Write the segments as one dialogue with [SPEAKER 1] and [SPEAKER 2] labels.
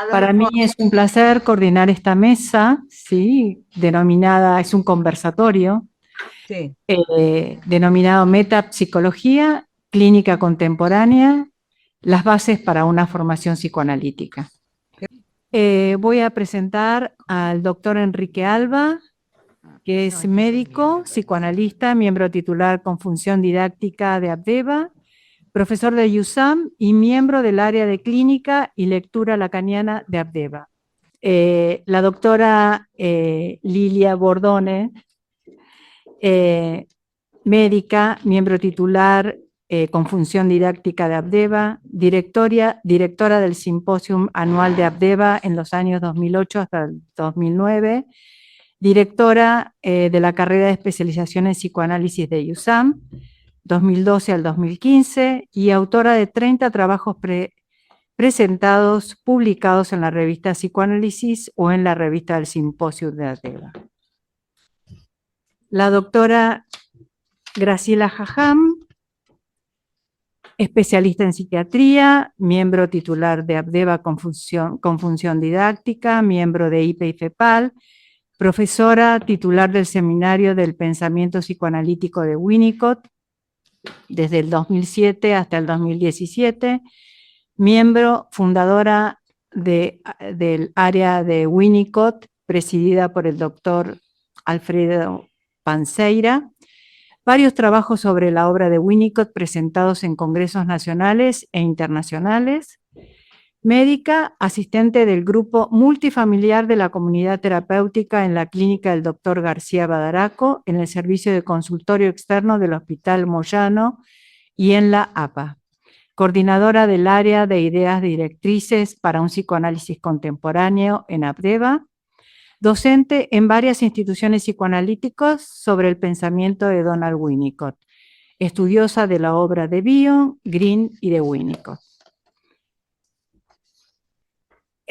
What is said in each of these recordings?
[SPEAKER 1] Para mí es un placer coordinar esta mesa, ¿sí? Denominada, es un conversatorio,
[SPEAKER 2] Sí,
[SPEAKER 1] denominado Metapsicología, Clínica Contemporánea, las bases para una formación psicoanalítica. Voy a presentar al doctor Enrique Alba, que es médico, psicoanalista, miembro titular con función didáctica de Abdeva, profesor de USAM y miembro del área de clínica y lectura lacaniana de Abdeva. La doctora Lilia Bordone, médica, miembro titular con función didáctica de Abdeva, directora del Simposium Anual de Abdeva en los años 2008 hasta el 2009, directora de la carrera de especialización en psicoanálisis de USAM, 2012 al 2015, y autora de 30 trabajos presentados, publicados en la revista Psicoanálisis o en la revista del Simposio de Abdeva. La doctora Graciela Jajam, especialista en psiquiatría, miembro titular de Abdeva con función didáctica, miembro de IPE y FEPAL, profesora titular del Seminario del Pensamiento Psicoanalítico de Winnicott desde el 2007 hasta el 2017, miembro fundadora del área de Winnicott, presidida por el doctor Alfredo Panseira, varios trabajos sobre la obra de Winnicott presentados en congresos nacionales e internacionales, médica, asistente del grupo multifamiliar de la comunidad terapéutica en la clínica del doctor García Badaraco, en el servicio de consultorio externo del Hospital Moyano y en la APA. Coordinadora del área de ideas directrices para un psicoanálisis contemporáneo en Abdeva, docente en varias instituciones psicoanalíticas sobre el pensamiento de Donald Winnicott, estudiosa de la obra de Bion, Green y de Winnicott.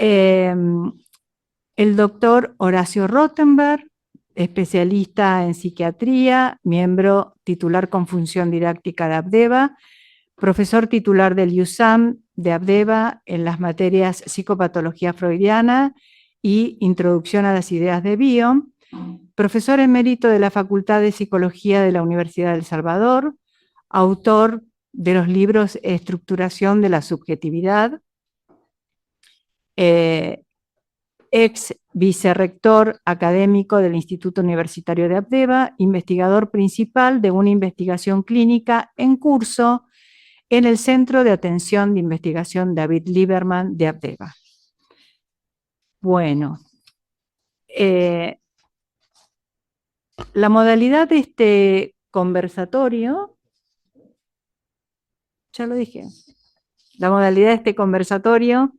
[SPEAKER 1] El doctor Horacio Rothenberg, especialista en psiquiatría, miembro titular con función didáctica de Abdeva, profesor titular del USAM de Abdeva en las materias psicopatología freudiana y introducción a las ideas de Bion, profesor emérito de la Facultad de Psicología de la Universidad del Salvador, autor de los libros Estructuración de la Subjetividad, ex vicerrector académico del Instituto Universitario de Abdeva, investigador principal de una investigación clínica en curso en el Centro de Atención de Investigación David Lieberman de Abdeva. Bueno, la modalidad de este conversatorio, ya lo dije, la modalidad de este conversatorio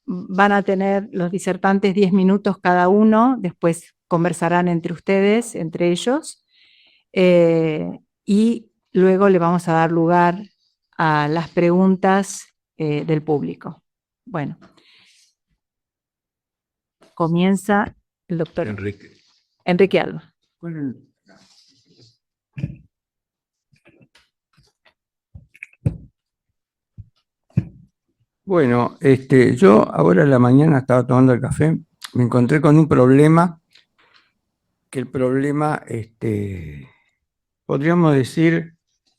[SPEAKER 1] van a tener los disertantes 10 minutos cada uno, después conversarán entre ustedes, entre ellos, y luego le vamos a dar lugar a las preguntas del público. Bueno, comienza el doctor Enrique Alba.
[SPEAKER 3] Bueno, yo ahora en la mañana estaba tomando el café, me encontré con un problema, que el problema, podríamos decir,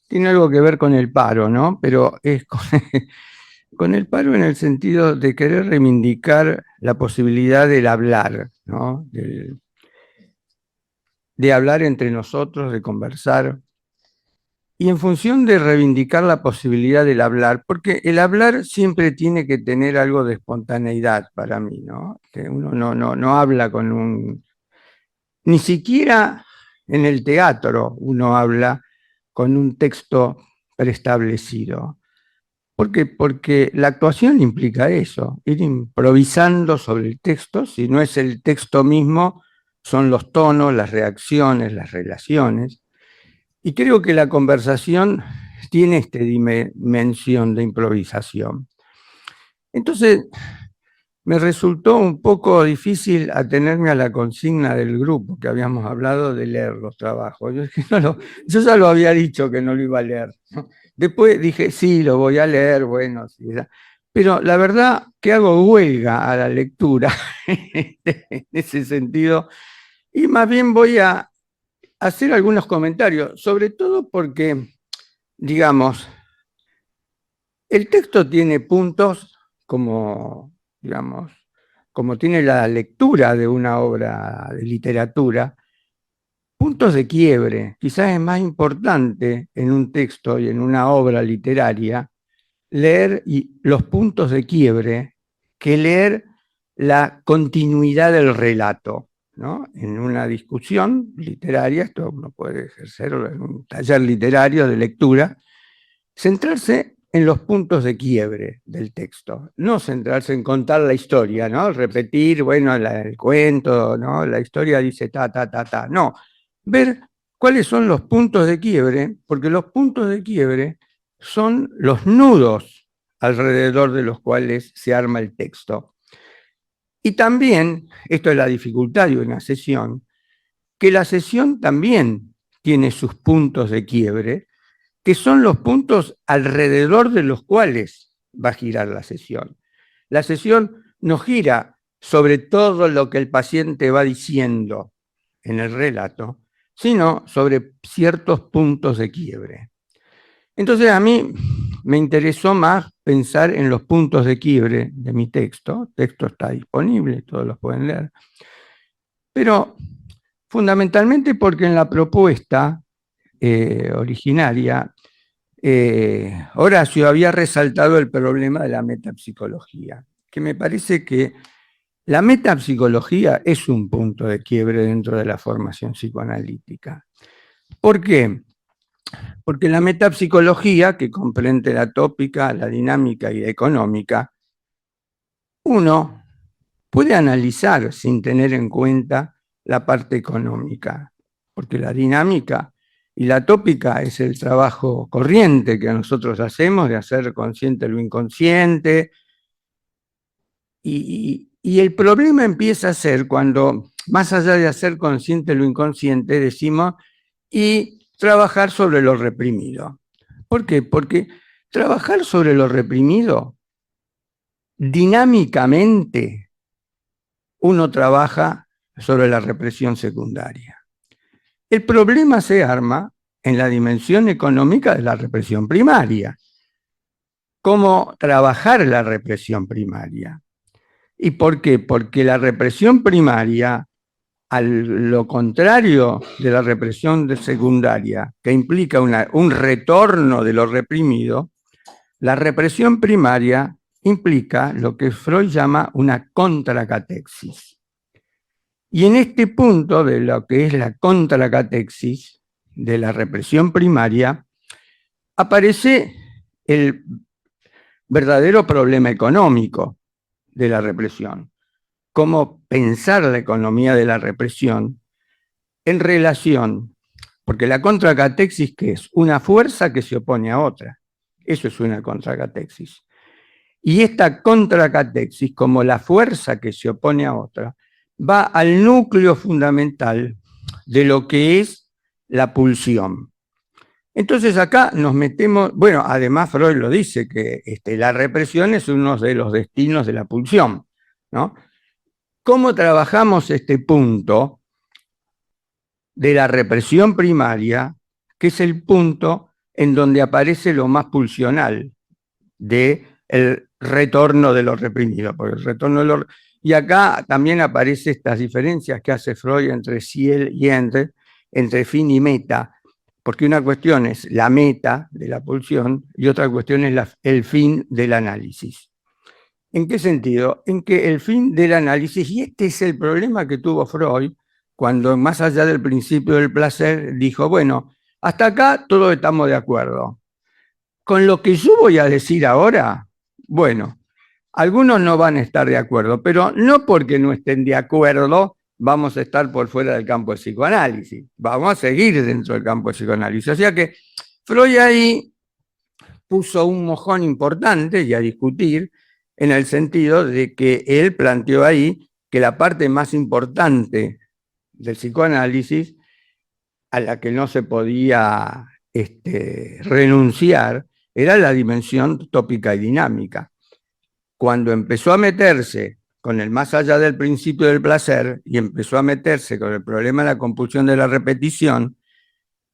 [SPEAKER 3] tiene algo que ver con el paro, ¿no? Pero es con el paro en el sentido de querer reivindicar la posibilidad del hablar, ¿no? De hablar entre nosotros, de conversar. Y en función de reivindicar la posibilidad del hablar, porque el hablar siempre tiene que tener algo de espontaneidad para mí, ¿no? Que uno no habla con un... Ni siquiera en el teatro uno habla con un texto preestablecido. ¿Por qué? Porque la actuación implica eso, ir improvisando sobre el texto. Si no es el texto mismo, son los tonos, las reacciones, las relaciones. Y creo que la conversación tiene esta dimensión de improvisación. Entonces, me resultó un poco difícil atenerme a la consigna del grupo, que habíamos hablado de leer los trabajos. Yo ya lo había dicho que no lo iba a leer, ¿no? Después dije, sí, lo voy a leer, bueno, sí, Pero la verdad que hago huelga a la lectura en ese sentido, y más bien voy a hacer algunos comentarios, sobre todo porque, digamos, el texto tiene puntos como, digamos, como tiene la lectura de una obra de literatura, puntos de quiebre. Quizás es más importante en un texto y en una obra literaria leer los puntos de quiebre que leer la continuidad del relato, ¿no? En una discusión literaria, esto uno puede ejercer en un taller literario de lectura, centrarse en los puntos de quiebre del texto, no centrarse en contar la historia, ¿no? Repetir, bueno, el cuento, ¿no? La historia dice ta, ta, ta, ta. No, ver cuáles son los puntos de quiebre, porque los puntos de quiebre son los nudos alrededor de los cuales se arma el texto. Y también, esto es la dificultad de una sesión, que la sesión también tiene sus puntos de quiebre, que son los puntos alrededor de los cuales va a girar la sesión. La sesión no gira sobre todo lo que el paciente va diciendo en el relato, sino sobre ciertos puntos de quiebre. Entonces a mí me interesó más pensar en los puntos de quiebre de mi texto. El texto está disponible, todos los pueden leer. Pero fundamentalmente porque en la propuesta originaria, Horacio había resaltado el problema de la metapsicología, que me parece que la metapsicología es un punto de quiebre dentro de la formación psicoanalítica. ¿Por qué? Porque la metapsicología, que comprende la tópica, la dinámica y la económica, uno puede analizar sin tener en cuenta la parte económica, porque la dinámica y la tópica es el trabajo corriente que nosotros hacemos de hacer consciente lo inconsciente, y el problema empieza a ser cuando, más allá de hacer consciente lo inconsciente, decimos, y trabajar sobre lo reprimido. ¿Por qué? Porque trabajar sobre lo reprimido, dinámicamente, uno trabaja sobre la represión secundaria. El problema se arma en la dimensión económica de la represión primaria. ¿Cómo trabajar la represión primaria? ¿Y por qué? Porque la represión primaria, a lo contrario de la represión secundaria, que implica un retorno de lo reprimido, la represión primaria implica lo que Freud llama una contracatexis. Y en este punto de lo que es la contracatexis de la represión primaria, aparece el verdadero problema económico de la represión. Cómo pensar la economía de la represión en relación, porque la contracatexis, ¿qué es? Una fuerza que se opone a otra. Eso es una contracatexis. Y esta contracatexis, como la fuerza que se opone a otra, va al núcleo fundamental de lo que es la pulsión. Entonces acá nos metemos, bueno, además Freud lo dice, que la represión es uno de los destinos de la pulsión, ¿no? ¿Cómo trabajamos este punto de la represión primaria, que es el punto en donde aparece lo más pulsional del retorno de lo reprimido? Porque el retorno de lo... Y acá también aparecen estas diferencias que hace Freud entre ciel y entre fin y meta, porque una cuestión es la meta de la pulsión y otra cuestión es el fin del análisis. ¿En qué sentido? En que el fin del análisis, y este es el problema que tuvo Freud, cuando más allá del principio del placer, dijo, bueno, hasta acá todos estamos de acuerdo. Con lo que yo voy a decir ahora, bueno, algunos no van a estar de acuerdo, pero no porque no estén de acuerdo vamos a estar por fuera del campo de psicoanálisis, vamos a seguir dentro del campo de psicoanálisis. O sea que Freud ahí puso un mojón importante y a discutir, en el sentido de que él planteó ahí que la parte más importante del psicoanálisis, a la que no se podía renunciar, era la dimensión tópica y dinámica. cuando empezó a meterse con el más allá del principio del placer y empezó a meterse con el problema de la compulsión de la repetición,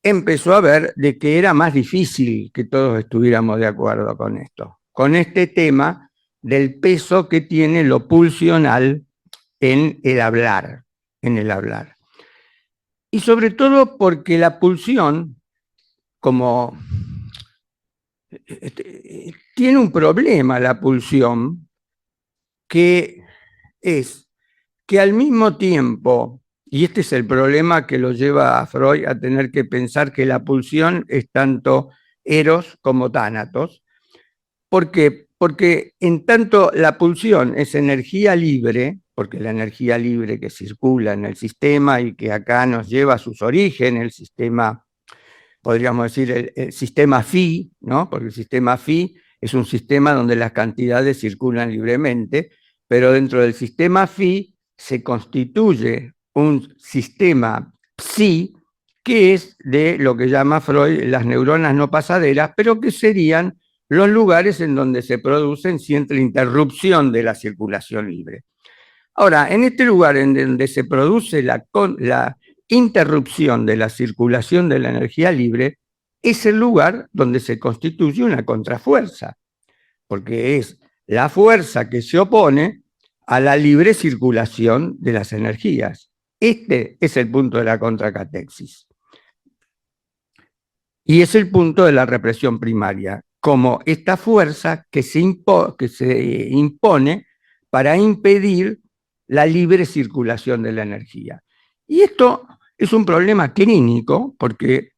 [SPEAKER 3] empezó a ver de que era más difícil que todos estuviéramos de acuerdo con esto, con este tema del peso que tiene lo pulsional en el hablar, Y sobre todo porque la pulsión, como tiene un problema la pulsión, que es que al mismo tiempo, y este es el problema que lo lleva a Freud a tener que pensar que la pulsión es tanto eros como tánatos. ¿Por qué? Porque en tanto la pulsión es energía libre, porque la energía libre que circula en el sistema y que acá nos lleva a sus orígenes, el sistema, podríamos decir, el sistema phi, ¿no? Porque el sistema phi es un sistema donde las cantidades circulan libremente, pero dentro del sistema phi se constituye un sistema psi, que es de lo que llama Freud las neuronas no pasaderas, pero que serían los lugares en donde se producen siempre la interrupción de la circulación libre. Ahora, en este lugar en donde se produce la interrupción de la circulación de la energía libre, es el lugar donde se constituye una contrafuerza, porque es la fuerza que se opone a la libre circulación de las energías. Este es el punto de la contracatexis. Y es el punto de la represión primaria, como esta fuerza que se impone para impedir la libre circulación de la energía. Y esto es un problema clínico, porque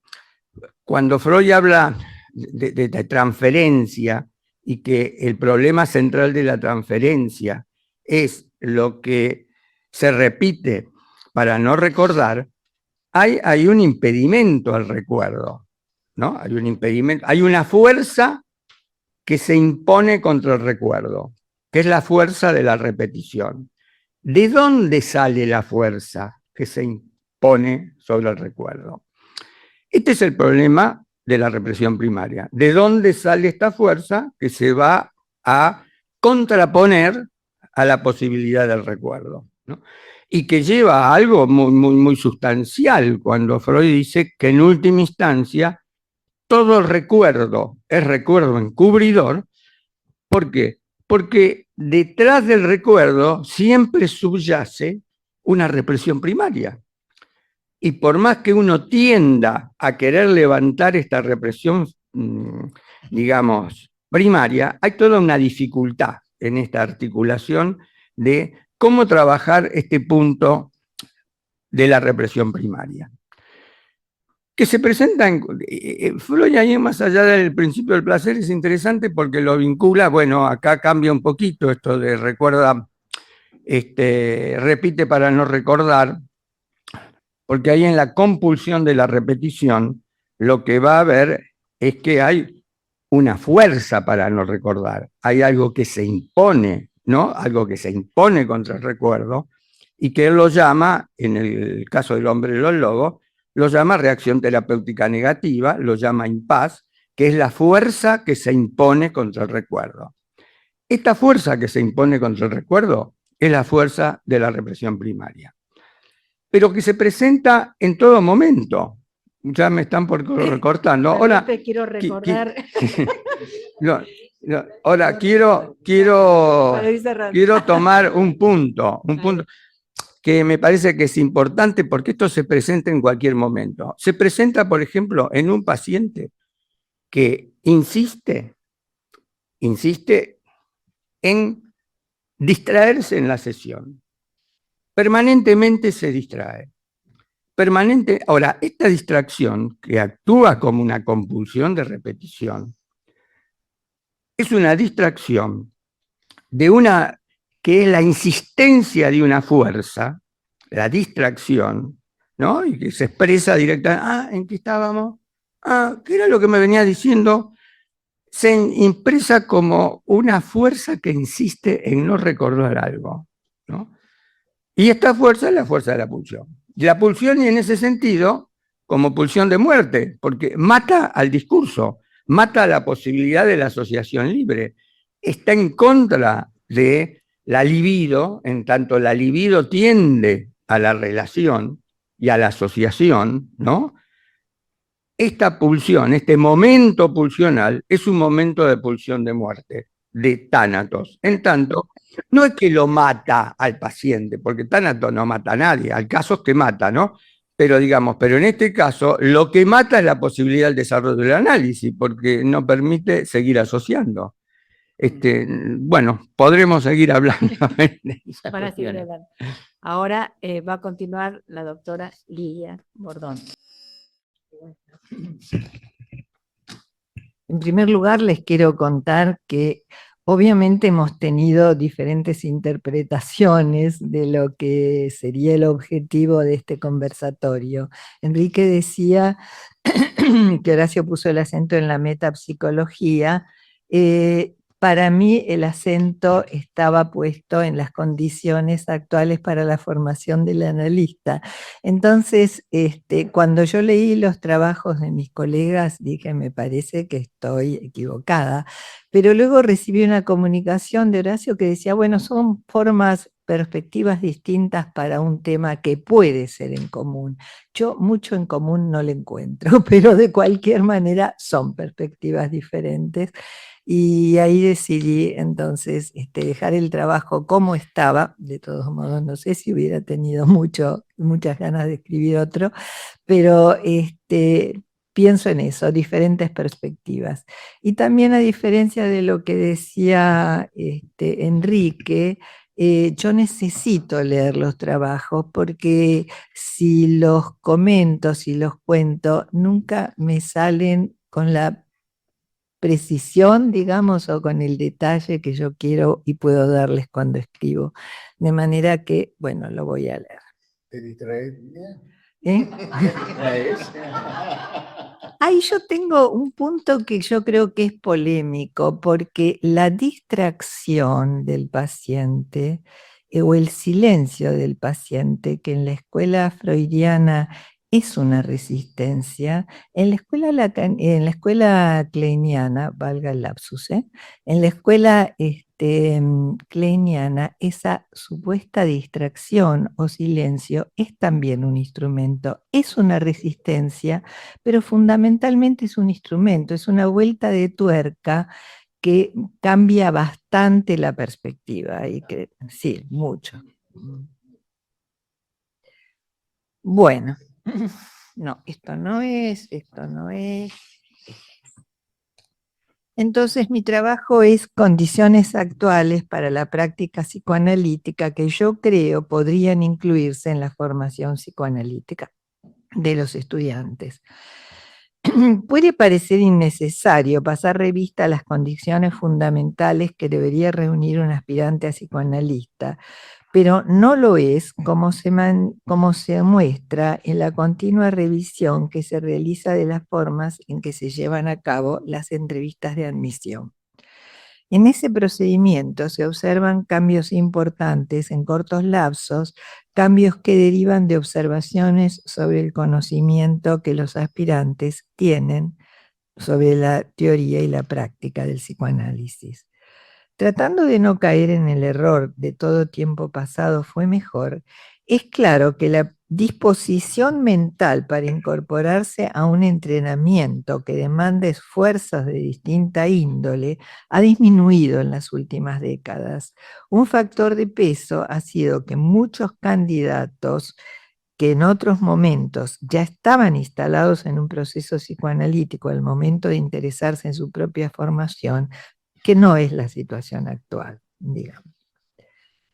[SPEAKER 3] cuando Freud habla de transferencia y que el problema central de la transferencia es lo que se repite para no recordar, hay un impedimento al recuerdo, ¿no? Hay un impedimento, hay una fuerza que se impone contra el recuerdo, que es la fuerza de la repetición. ¿De dónde sale la fuerza que se impone sobre el recuerdo? Este es el problema de la represión primaria. ¿De dónde sale esta fuerza que se va a contraponer a la posibilidad del recuerdo, ¿no? Y que lleva a algo muy sustancial cuando Freud dice que en última instancia todo el recuerdo es recuerdo encubridor. ¿Por qué? Porque detrás del recuerdo siempre subyace una represión primaria. Y por más que uno tienda a querer levantar esta represión, digamos, primaria, hay toda una dificultad en esta articulación de cómo trabajar este punto de la represión primaria. Que se presenta en Freud, ahí más allá del principio del placer, es interesante porque lo vincula, bueno, acá cambia un poquito esto de recuerda, repite para no recordar, porque ahí en la compulsión de la repetición lo que va a haber es que hay una fuerza para no recordar, hay algo que se impone, ¿no? Algo que se impone contra el recuerdo y que él lo llama, en el caso del hombre de los lobos, lo llama reacción terapéutica negativa, lo llama impas, que es la fuerza que se impone contra el recuerdo. Esta fuerza que se impone contra el recuerdo es la fuerza de la represión primaria, pero que se presenta en todo momento. Ya me están cortando. Ahora
[SPEAKER 1] te quiero recordar.
[SPEAKER 3] Ahora quiero tomar un punto que me parece que es importante porque esto se presenta en cualquier momento. Se presenta, por ejemplo, en un paciente que insiste en distraerse en la sesión. Permanentemente se distrae. Ahora, esta distracción que actúa como una compulsión de repetición es una distracción que es la insistencia de una fuerza, la distracción, ¿no? Y que se expresa directamente, ¿en qué estábamos? ¿Qué era lo que me venía diciendo? Se impresa como una fuerza que insiste en no recordar algo, ¿no? Y esta fuerza es la fuerza de la pulsión. Y la pulsión, y en ese sentido, como pulsión de muerte, porque mata al discurso, mata la posibilidad de la asociación libre, está en contra de la libido, en tanto la libido tiende a la relación y a la asociación, ¿no? Esta pulsión, este momento pulsional, es un momento de pulsión de muerte, de tánatos. En tanto, no es que lo mata al paciente, porque tánatos no mata a nadie, al caso es que mata, ¿no? Pero digamos, pero en este caso, lo que mata es la posibilidad del desarrollo del análisis, porque no permite seguir asociando. Bueno, podremos seguir hablando.
[SPEAKER 1] Para seguir adelante. Ahora va a continuar la doctora Lilia Bordón. En primer lugar, les quiero contar que obviamente hemos tenido diferentes interpretaciones de lo que sería el objetivo de este conversatorio. Enrique decía que Horacio puso el acento en la metapsicología. Para mí el acento estaba puesto en las condiciones actuales para la formación del analista. Entonces, cuando yo leí los trabajos de mis colegas, dije, me parece que estoy equivocada. Pero luego recibí una comunicación de Horacio que decía, bueno, son formas, perspectivas distintas para un tema que puede ser en común. Yo mucho en común no le encuentro, pero de cualquier manera son perspectivas diferentes. Y ahí decidí entonces dejar el trabajo como estaba. De todos modos, no sé si hubiera tenido muchas ganas de escribir otro, pero pienso en eso, diferentes perspectivas. Y también a diferencia de lo que decía Enrique, yo necesito leer los trabajos porque si los comento, si los cuento, nunca me salen con la precisión, digamos, o con el detalle que yo quiero y puedo darles cuando escribo. De manera que, bueno, lo voy a leer.
[SPEAKER 2] ¿Te distraes?
[SPEAKER 1] ¿Eh? Ahí yo tengo un punto que yo creo que es polémico, porque la distracción del paciente o el silencio del paciente, que en la escuela freudiana es una resistencia, en la escuela kleiniana, valga el lapsus, en la escuela kleiniana, esa supuesta distracción o silencio es también un instrumento, es una resistencia, pero fundamentalmente es un instrumento, es una vuelta de tuerca que cambia bastante la perspectiva y que sí, mucho. Bueno, no, esto no es, esto no es. Entonces mi trabajo es condiciones actuales para la práctica psicoanalítica que yo creo podrían incluirse en la formación psicoanalítica de los estudiantes. Puede parecer innecesario pasar revista a las condiciones fundamentales que debería reunir un aspirante a psicoanalista, pero no lo es como se muestra en la continua revisión que se realiza de las formas en que se llevan a cabo las entrevistas de admisión. En ese procedimiento se observan cambios importantes en cortos lapsos, cambios que derivan de observaciones sobre el conocimiento que los aspirantes tienen sobre la teoría y la práctica del psicoanálisis. Tratando de no caer en el error de todo tiempo pasado fue mejor, es claro que la disposición mental para incorporarse a un entrenamiento que demanda esfuerzos de distinta índole ha disminuido en las últimas décadas. Un factor de peso ha sido que muchos candidatos que en otros momentos ya estaban instalados en un proceso psicoanalítico al momento de interesarse en su propia formación, que no es la situación actual, digamos.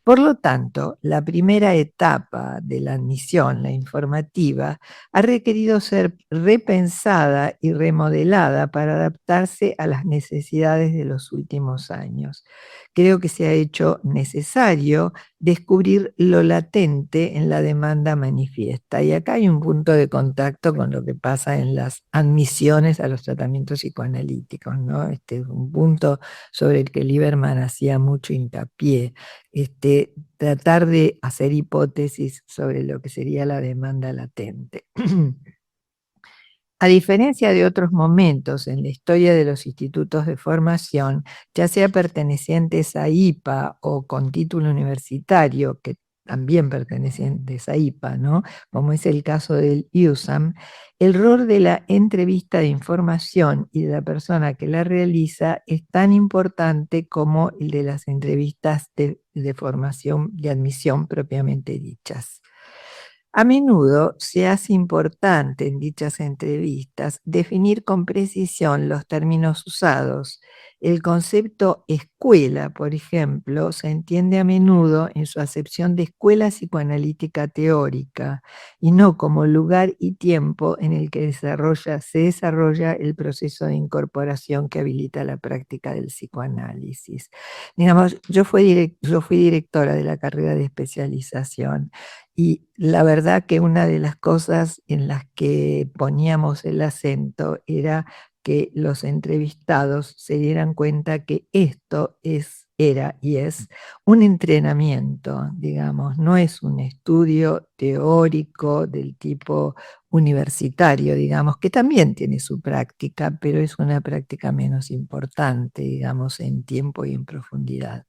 [SPEAKER 1] Por lo tanto, la primera etapa de la admisión, la informativa, ha requerido ser repensada y remodelada para adaptarse a las necesidades de los últimos años. Creo que se ha hecho necesario descubrir lo latente en la demanda manifiesta. Y acá hay un punto de contacto con lo que pasa en las admisiones a los tratamientos psicoanalíticos, ¿no? Este es un punto sobre el que Lieberman hacía mucho hincapié. Tratar de hacer hipótesis sobre lo que sería la demanda latente.
[SPEAKER 2] A diferencia de otros momentos en la historia de los institutos de formación, ya sea pertenecientes a IPA o con título universitario, que también pertenecientes a IPA, ¿no? Como es el caso del IUSAM, el rol de la entrevista de información y de la persona que la realiza es tan importante como el de las entrevistas de formación, de admisión propiamente dichas. A menudo se hace importante en dichas entrevistas definir con precisión los términos usados. El concepto escuela, por ejemplo, se entiende a menudo en su acepción de escuela psicoanalítica teórica y no como lugar y tiempo en el que se desarrolla el proceso de incorporación que habilita la práctica del psicoanálisis. Digamos, yo fui directora de la carrera de especialización. Y la verdad que una de las cosas en las que poníamos el acento era que los entrevistados se dieran cuenta que esto era y es un entrenamiento, digamos, no es un estudio teórico del tipo universitario, digamos, que también tiene su práctica, pero es una práctica menos importante, digamos, en tiempo y en profundidad.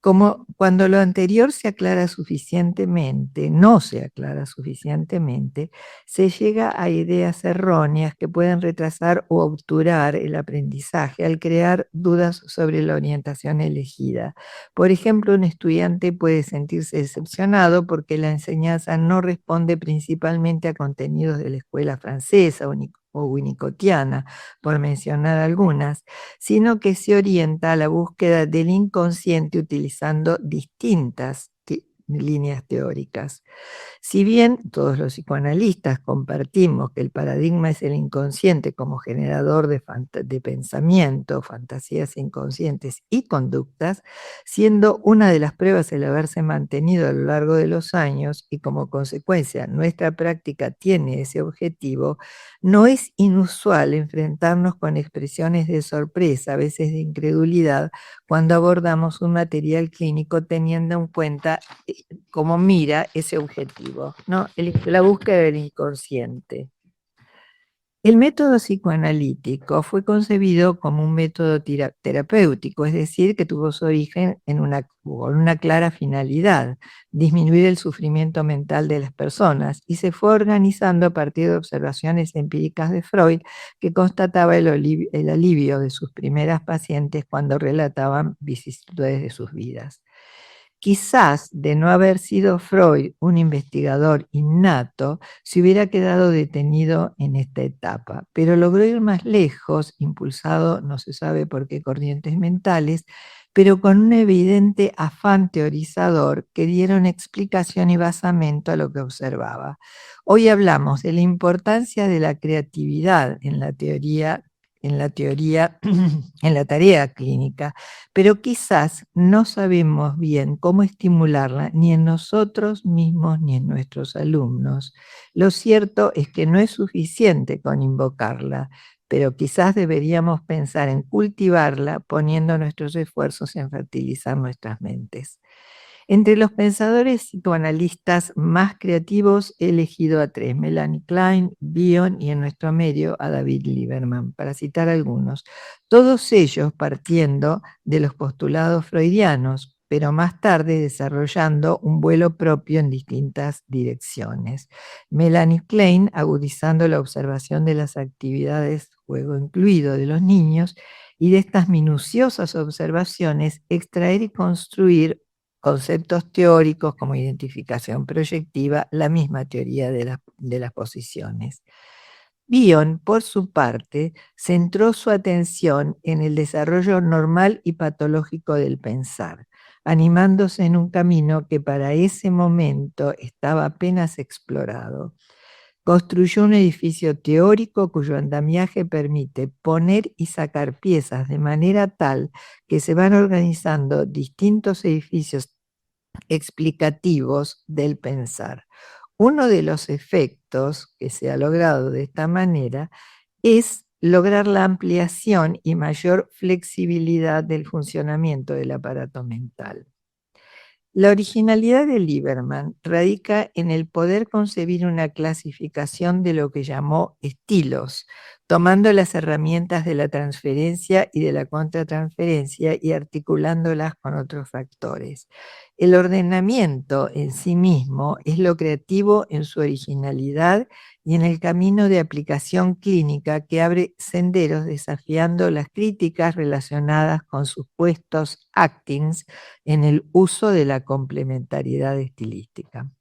[SPEAKER 2] Como cuando lo anterior se aclara suficientemente, no se aclara suficientemente, se llega a ideas erróneas que pueden retrasar o obturar el aprendizaje al crear dudas sobre la orientación elegida. Por ejemplo, un estudiante puede sentirse decepcionado porque la enseñanza no responde principalmente a contenidos de la escuela francesa o winnicottiana, por mencionar algunas, sino que se orienta a la búsqueda del inconsciente utilizando distintas líneas teóricas. Si bien todos los psicoanalistas compartimos que el paradigma es el inconsciente como generador de pensamiento, fantasías inconscientes y conductas, siendo una de las pruebas el haberse mantenido a lo largo de los años y como consecuencia nuestra práctica tiene ese objetivo, no es inusual enfrentarnos con expresiones de sorpresa, a veces de incredulidad, cuando abordamos un material clínico teniendo en cuenta como mira ese objetivo, ¿no? La búsqueda del inconsciente. El método psicoanalítico fue concebido como un método terapéutico, es decir, que tuvo su origen en una clara finalidad, disminuir el sufrimiento mental de las personas, y se fue organizando a partir de observaciones empíricas de Freud que constataba el alivio de sus primeras pacientes cuando relataban vicisitudes de sus vidas. Quizás de no haber sido Freud un investigador innato, se hubiera quedado detenido en esta etapa, pero logró ir más lejos, impulsado no se sabe por qué corrientes mentales, pero con un evidente afán teorizador que dieron explicación y basamento a lo que observaba. Hoy hablamos de la importancia de la creatividad en la teoría, en la tarea clínica, pero quizás no sabemos bien cómo estimularla ni en nosotros mismos ni en nuestros alumnos. Lo cierto es que no es suficiente con invocarla, pero quizás deberíamos pensar en cultivarla poniendo nuestros esfuerzos en fertilizar nuestras mentes. Entre los pensadores psicoanalistas más creativos he elegido a tres: Melanie Klein, Bion y en nuestro medio a David Lieberman, para citar algunos. Todos ellos partiendo de los postulados freudianos, pero más tarde desarrollando un vuelo propio en distintas direcciones. Melanie Klein agudizando la observación de las actividades, juego incluido, de los niños, y de estas minuciosas observaciones extraer y construir conceptos teóricos como identificación proyectiva, la misma teoría de las posiciones. Bion, por su parte, centró su atención en el desarrollo normal y patológico del pensar, animándose en un camino que para ese momento estaba apenas explorado. Construyó un edificio teórico cuyo andamiaje permite poner y sacar piezas de manera tal que se van organizando distintos edificios explicativos del pensar. Uno de los efectos que se ha logrado de esta manera es lograr la ampliación y mayor flexibilidad del funcionamiento del aparato mental. La originalidad de Lieberman radica en el poder concebir una clasificación de lo que llamó estilos, tomando las herramientas de la transferencia y de la contratransferencia y articulándolas con otros factores. El ordenamiento en sí mismo es lo creativo en su originalidad y en el camino de aplicación clínica que abre senderos desafiando las críticas relacionadas con supuestos actings en el uso de la complementariedad estilística.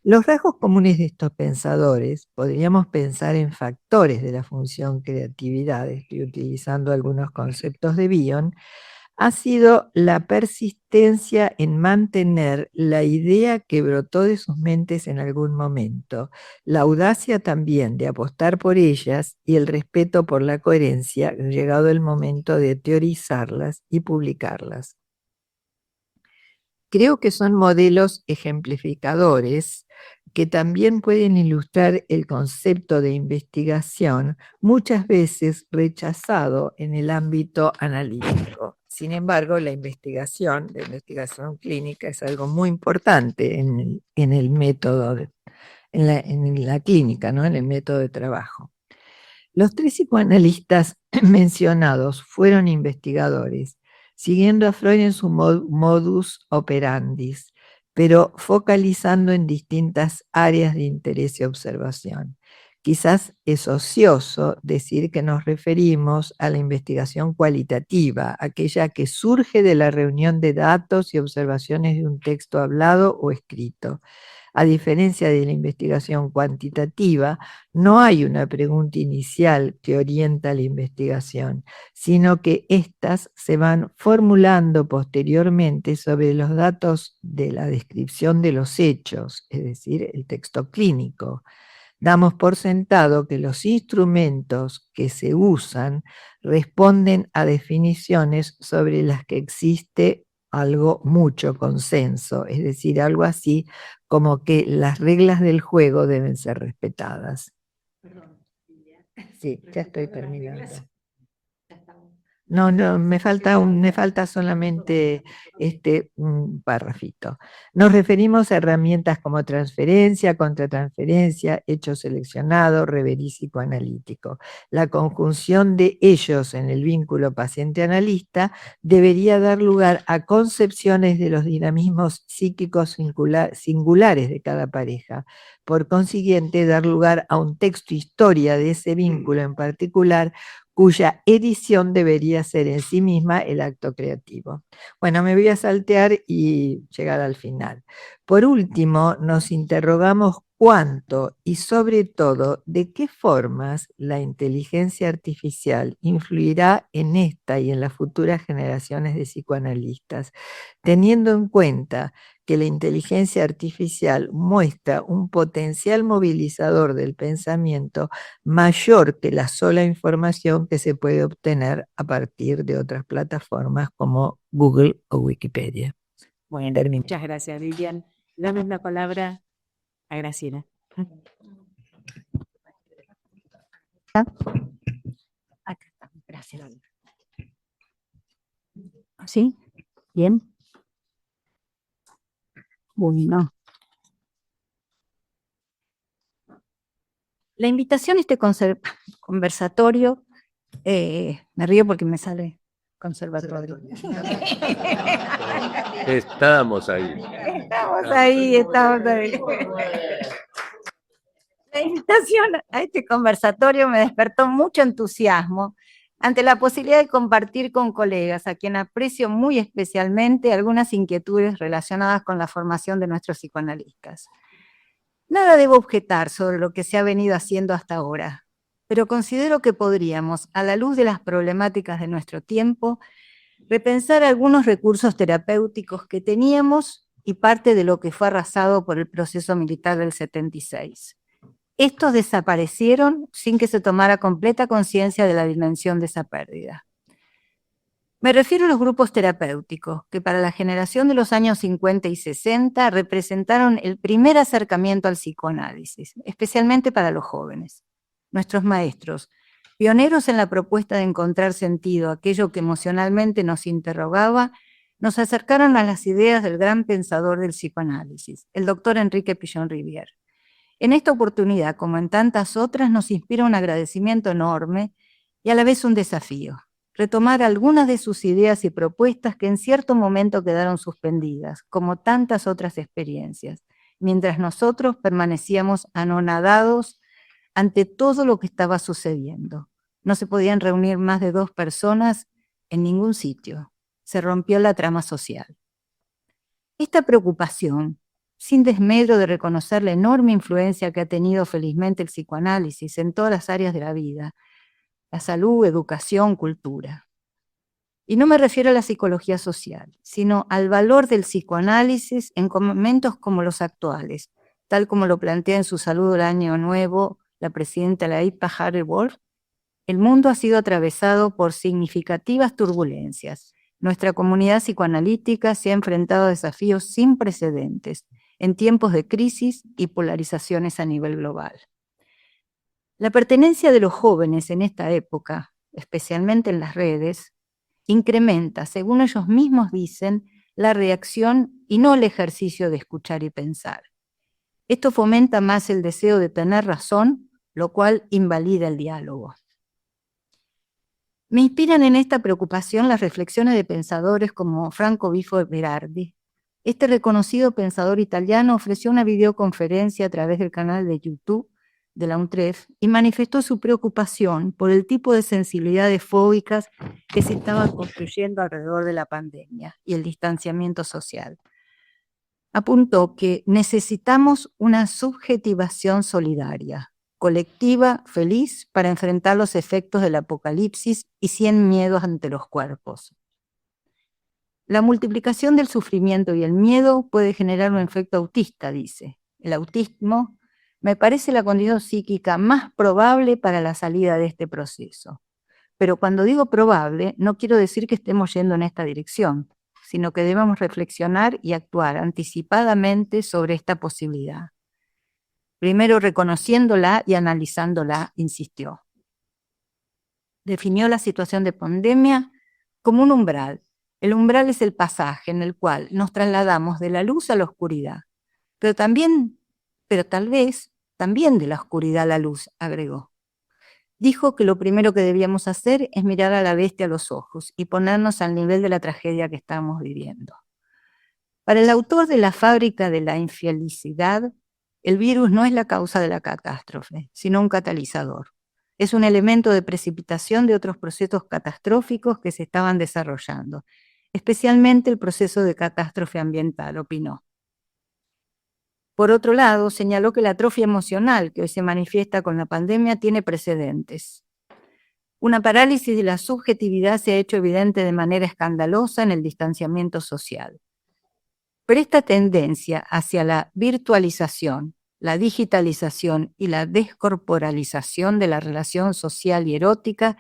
[SPEAKER 2] Los rasgos comunes de estos pensadores, podríamos pensar en factores de la función creatividad, estoy utilizando algunos conceptos de Bion, ha sido la persistencia en mantener la idea que brotó de sus mentes en algún momento, la audacia también de apostar por ellas y el respeto por la coherencia, llegado el momento de teorizarlas y publicarlas. Creo que son modelos ejemplificadores que también pueden ilustrar el concepto de investigación, muchas veces rechazado en el ámbito analítico. Sin embargo, la investigación clínica es algo muy importante en el método, en la clínica, ¿no? En el método de trabajo. Los 3 psicoanalistas mencionados fueron investigadores, siguiendo a Freud en su modus operandi, pero focalizando en distintas áreas de interés y observación. Quizás es ocioso decir que nos referimos a la investigación cualitativa, aquella que surge de la reunión de datos y observaciones de un texto hablado o escrito. A diferencia de la investigación cuantitativa, no hay una pregunta inicial que orienta la investigación, sino que éstas se van formulando posteriormente sobre los datos de la descripción de los hechos, es decir, el texto clínico. Damos por sentado que los instrumentos que se usan responden a definiciones sobre las que existe mucho consenso, es decir, algo así como que las reglas del juego deben ser respetadas. Sí, ya estoy terminando. No, me falta solamente un párrafito. Nos referimos a herramientas como transferencia, contratransferencia, hecho seleccionado, reverí psicoanalítico. La conjunción de ellos en el vínculo paciente-analista debería dar lugar a concepciones de los dinamismos psíquicos singulares de cada pareja. Por consiguiente, dar lugar a un texto historia de ese vínculo en particular, cuya edición debería ser en sí misma el acto creativo. Bueno, me voy a saltear y llegar al final. Por último, nos interrogamos cuánto y sobre todo de qué formas la inteligencia artificial influirá en esta y en las futuras generaciones de psicoanalistas, teniendo en cuenta que la inteligencia artificial muestra un potencial movilizador del pensamiento mayor que la sola información que se puede obtener a partir de otras plataformas como Google o Wikipedia.
[SPEAKER 1] Bueno, muchas gracias, Vivian. Dame la palabra a Graciela.
[SPEAKER 4] Acá está, gracias. ¿Sí? ¿Bien? Bueno. La invitación a este conversatorio, me río porque me sale conservatorio.
[SPEAKER 5] Estamos ahí.
[SPEAKER 4] Estamos ahí. La invitación a este conversatorio me despertó mucho entusiasmo ante la posibilidad de compartir con colegas, a quien aprecio muy especialmente, algunas inquietudes relacionadas con la formación de nuestros psicoanalistas. Nada debo objetar sobre lo que se ha venido haciendo hasta ahora, pero considero que podríamos, a la luz de las problemáticas de nuestro tiempo, repensar algunos recursos terapéuticos que teníamos y parte de lo que fue arrasado por el proceso militar del 76. Estos desaparecieron sin que se tomara completa conciencia de la dimensión de esa pérdida. Me refiero a los grupos terapéuticos, que para la generación de los años 50 y 60 representaron el primer acercamiento al psicoanálisis, especialmente para los jóvenes. Nuestros maestros, pioneros en la propuesta de encontrar sentido a aquello que emocionalmente nos interrogaba, nos acercaron a las ideas del gran pensador del psicoanálisis, el doctor Enrique Pichon-Rivière. En esta oportunidad, como en tantas otras, nos inspira un agradecimiento enorme y a la vez un desafío: retomar algunas de sus ideas y propuestas que en cierto momento quedaron suspendidas, como tantas otras experiencias, mientras nosotros permanecíamos anonadados ante todo lo que estaba sucediendo. No se podían reunir más de 2 personas en ningún sitio. Se rompió la trama social. Esta preocupación, sin desmedro de reconocer la enorme influencia que ha tenido felizmente el psicoanálisis en todas las áreas de la vida, la salud, educación, cultura. Y no me refiero a la psicología social, sino al valor del psicoanálisis en momentos como los actuales, tal como lo plantea en su saludo del Año Nuevo la presidenta Laïpa Harry-Wolff. El mundo ha sido atravesado por significativas turbulencias. Nuestra comunidad psicoanalítica se ha enfrentado a desafíos sin precedentes en tiempos de crisis y polarizaciones a nivel global. La pertenencia de los jóvenes en esta época, especialmente en las redes, incrementa, según ellos mismos dicen, la reacción y no el ejercicio de escuchar y pensar. Esto fomenta más el deseo de tener razón, lo cual invalida el diálogo. Me inspiran en esta preocupación las reflexiones de pensadores como Franco Bifo Berardi. Este reconocido pensador italiano ofreció una videoconferencia a través del canal de YouTube de la UNTREF y manifestó su preocupación por el tipo de sensibilidades fóbicas que se estaban construyendo alrededor de la pandemia y el distanciamiento social. Apuntó que necesitamos una subjetivación solidaria, colectiva, feliz, para enfrentar los efectos del apocalipsis y sin miedos ante los cuerpos. La multiplicación del sufrimiento y el miedo puede generar un efecto autista, dice. El autismo me parece la condición psíquica más probable para la salida de este proceso. Pero cuando digo probable, no quiero decir que estemos yendo en esta dirección, sino que debemos reflexionar y actuar anticipadamente sobre esta posibilidad. Primero reconociéndola y analizándola, insistió. Definió la situación de pandemia como un umbral. El umbral es el pasaje en el cual nos trasladamos de la luz a la oscuridad, pero tal vez también de la oscuridad a la luz, agregó. Dijo que lo primero que debíamos hacer es mirar a la bestia a los ojos y ponernos al nivel de la tragedia que estamos viviendo. Para el autor de La fábrica de la infelicidad, el virus no es la causa de la catástrofe, sino un catalizador. Es un elemento de precipitación de otros procesos catastróficos que se estaban desarrollando, especialmente el proceso de catástrofe ambiental, opinó. Por otro lado, señaló que la atrofia emocional que hoy se manifiesta con la pandemia tiene precedentes. Una parálisis de la subjetividad se ha hecho evidente de manera escandalosa en el distanciamiento social. Pero esta tendencia hacia la virtualización, la digitalización y la descorporalización de la relación social y erótica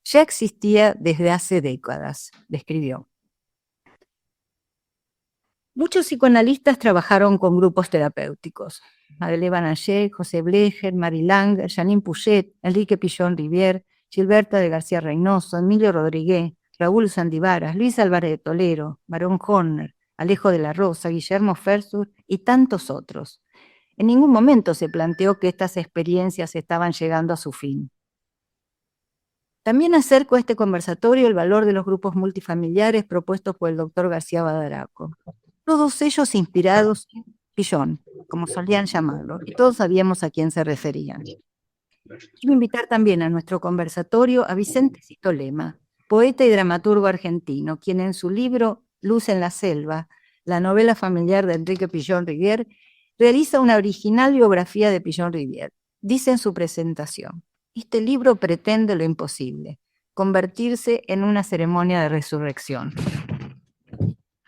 [SPEAKER 4] ya existía desde hace décadas, describió. Muchos psicoanalistas trabajaron con grupos terapéuticos. Madeleine Banaché, José Blecher, Marie Lang, Janine Pouchet, Enrique Pichon-Rivière, Gilberta de García Reynoso, Emilio Rodríguez, Raúl Sandivaras, Luis Álvarez de Toledo, Barón Horner, Alejo de la Rosa, Guillermo Fersur y tantos otros. En ningún momento se planteó que estas experiencias estaban llegando a su fin. También acerco a este conversatorio el valor de los grupos multifamiliares propuestos por el doctor García Badaraco. Todos ellos inspirados en Pichon, como solían llamarlo, y todos sabíamos a quién se referían. Quiero invitar también a nuestro conversatorio a Vicente Citolema, poeta y dramaturgo argentino, quien en su libro Luz en la selva, la novela familiar de Enrique Pichon-Rivière, realiza una original biografía de Pichon-Rivière. Dice en su presentación: este libro pretende lo imposible, convertirse en una ceremonia de resurrección.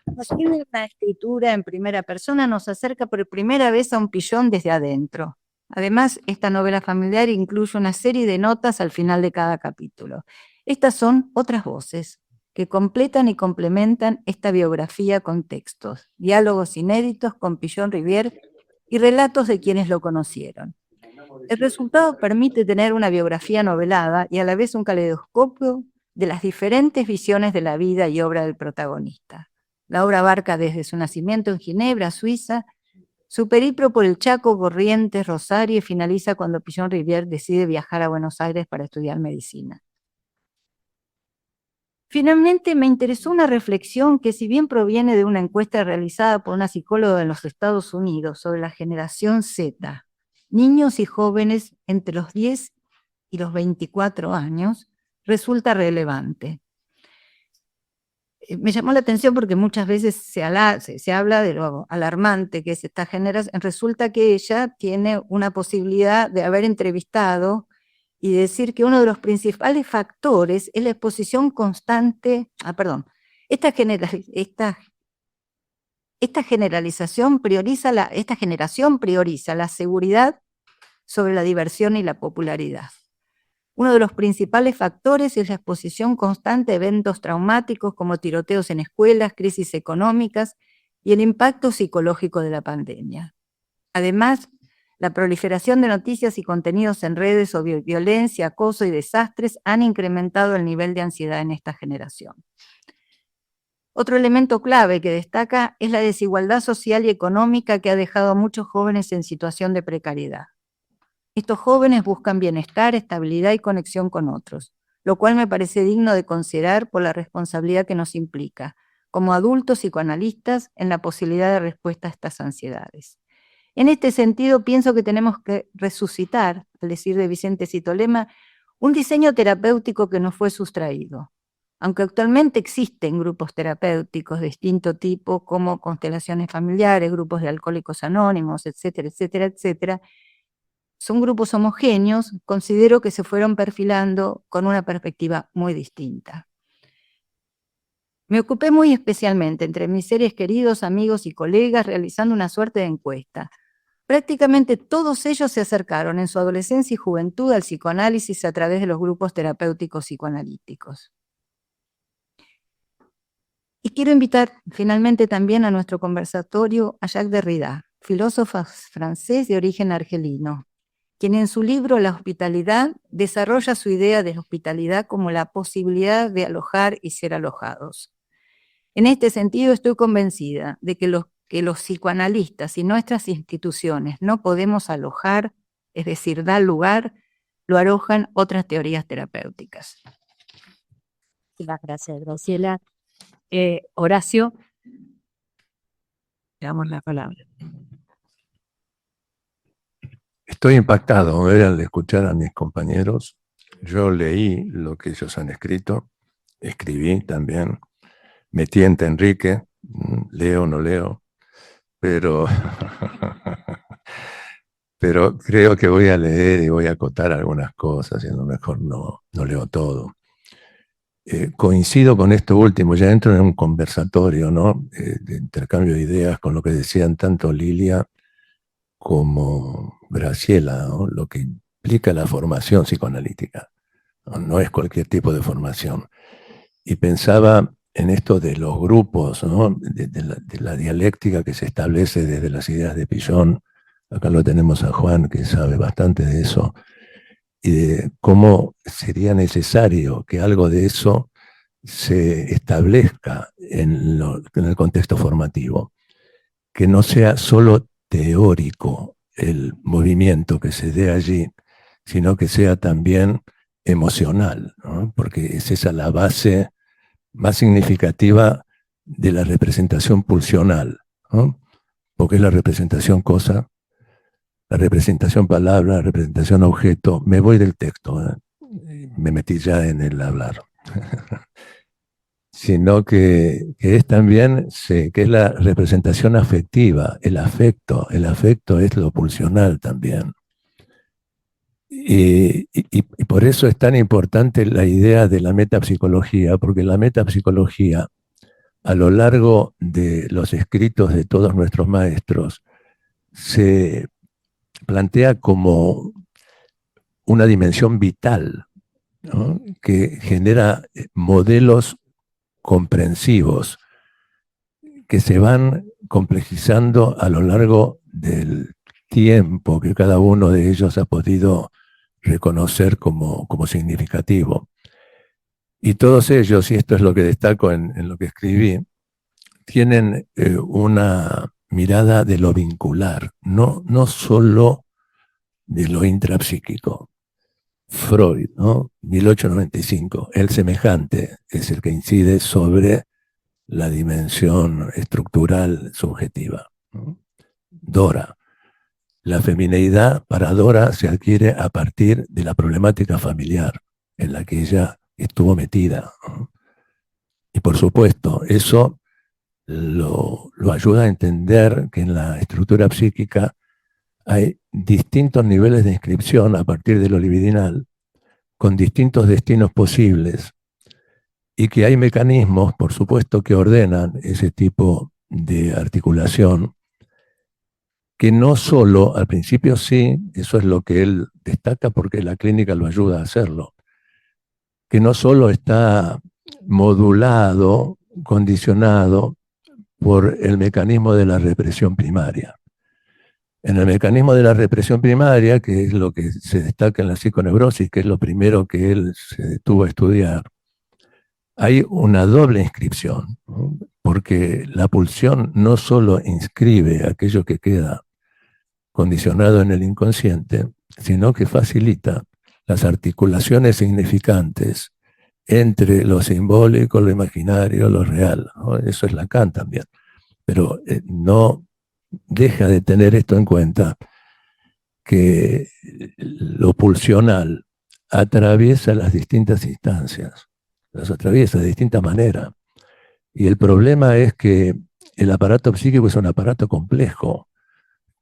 [SPEAKER 4] Una escritura en primera persona nos acerca por primera vez a un Pichon desde adentro. Además, esta novela familiar incluye una serie de notas al final de cada capítulo. Estas son otras voces que completan y complementan esta biografía con textos, diálogos inéditos con Pichon-Rivière y relatos de quienes lo conocieron. El resultado permite tener una biografía novelada y a la vez un caleidoscopio de las diferentes visiones de la vida y obra del protagonista. La obra abarca desde su nacimiento en Ginebra, Suiza, su periplo por el Chaco, Corrientes, Rosario y finaliza cuando Pichon Rivière decide viajar a Buenos Aires para estudiar medicina. Finalmente, me interesó una reflexión que, si bien proviene de una encuesta realizada por una psicóloga en los Estados Unidos sobre la generación Z, niños y jóvenes entre los 10 y los 24 años, resulta relevante. Me llamó la atención porque muchas veces se habla de lo alarmante que es esta generación. Resulta que ella tiene una posibilidad de haber entrevistado y decir que uno de los principales factores es la exposición constante, esta generación prioriza la seguridad sobre la diversión y la popularidad. Uno de los principales factores es la exposición constante a eventos traumáticos como tiroteos en escuelas, crisis económicas y el impacto psicológico de la pandemia. Además, la proliferación de noticias y contenidos en redes sobre violencia, acoso y desastres han incrementado el nivel de ansiedad en esta generación. Otro elemento clave que destaca es la desigualdad social y económica que ha dejado a muchos jóvenes en situación de precariedad. Estos jóvenes buscan bienestar, estabilidad y conexión con otros, lo cual me parece digno de considerar por la responsabilidad que nos implica, como adultos psicoanalistas, en la posibilidad de respuesta a estas ansiedades. En este sentido, pienso que tenemos que resucitar, al decir de Vicente Citolema, un diseño terapéutico que nos fue sustraído. Aunque actualmente existen grupos terapéuticos de distinto tipo, como constelaciones familiares, grupos de alcohólicos anónimos, etcétera, etcétera, etcétera, son grupos homogéneos, considero que se fueron perfilando con una perspectiva muy distinta. Me ocupé muy especialmente entre mis seres queridos, amigos y colegas realizando una suerte de encuesta. Prácticamente todos ellos se acercaron en su adolescencia y juventud al psicoanálisis a través de los grupos terapéuticos psicoanalíticos. Y quiero invitar finalmente también a nuestro conversatorio a Jacques Derrida, filósofo francés de origen argelino, quien en su libro La hospitalidad desarrolla su idea de la hospitalidad como la posibilidad de alojar y ser alojados. En este sentido, estoy convencida de que los psicoanalistas y nuestras instituciones no podemos alojar, es decir, dar lugar, lo alojan otras teorías terapéuticas.
[SPEAKER 5] Muchas gracias, Graciela. Horacio, le damos la palabra.
[SPEAKER 6] Estoy impactado al escuchar a mis compañeros. Yo leí lo que ellos han escrito, escribí también, me tienta Enrique, leo o no leo, pero creo que voy a leer y voy a acotar algunas cosas y a lo mejor no leo todo. Coincido con esto último, ya entro en un conversatorio, ¿no? De intercambio de ideas con lo que decían tanto Lilia como Graciela, ¿no? Lo que implica la formación psicoanalítica. No es cualquier tipo de formación. Y pensaba en esto de los grupos, ¿no? de la dialéctica que se establece desde las ideas de Pichon. Acá lo tenemos a Juan, que sabe bastante de eso, y de cómo sería necesario que algo de eso se establezca en el contexto formativo, que no sea solo teórico el movimiento que se dé allí, sino que sea también emocional, ¿no? Porque es esa la base más significativa de la representación pulsional, ¿no? Porque es la representación cosa, la representación palabra, la representación objeto. Me voy del texto, me metí ya en el hablar. Sino que es también, que es la representación afectiva, el afecto es lo pulsional también. Y por eso es tan importante la idea de la metapsicología, porque la metapsicología, a lo largo de los escritos de todos nuestros maestros, se plantea como una dimensión vital, ¿no? Que genera modelos comprensivos que se van complejizando a lo largo del tiempo que cada uno de ellos ha podido reconocer como significativo. Y todos ellos, y esto es lo que destaco en lo que escribí, tienen una mirada de lo vincular, no solo de lo intrapsíquico. Freud, ¿no? 1895, el semejante es el que incide sobre la dimensión estructural subjetiva, ¿no? Dora, la femineidad para Dora se adquiere a partir de la problemática familiar en la que ella estuvo metida, ¿no? Y por supuesto, eso lo ayuda a entender que en la estructura psíquica hay distintos niveles de inscripción a partir de lo libidinal, con distintos destinos posibles, y que hay mecanismos, por supuesto, que ordenan ese tipo de articulación, que no solo, al principio sí, eso es lo que él destaca porque la clínica lo ayuda a hacerlo, que no solo está modulado, condicionado por el mecanismo de la represión primaria. En el mecanismo de la represión primaria, que es lo que se destaca en la psiconeurosis, que es lo primero que él se detuvo a estudiar, hay una doble inscripción, ¿no? Porque la pulsión no solo inscribe aquello que queda condicionado en el inconsciente, sino que facilita las articulaciones significantes entre lo simbólico, lo imaginario, lo real, ¿no? Eso es Lacan también. Pero no deja de tener esto en cuenta, que lo pulsional atraviesa las distintas instancias, las atraviesa de distinta manera. Y el problema es que el aparato psíquico es un aparato complejo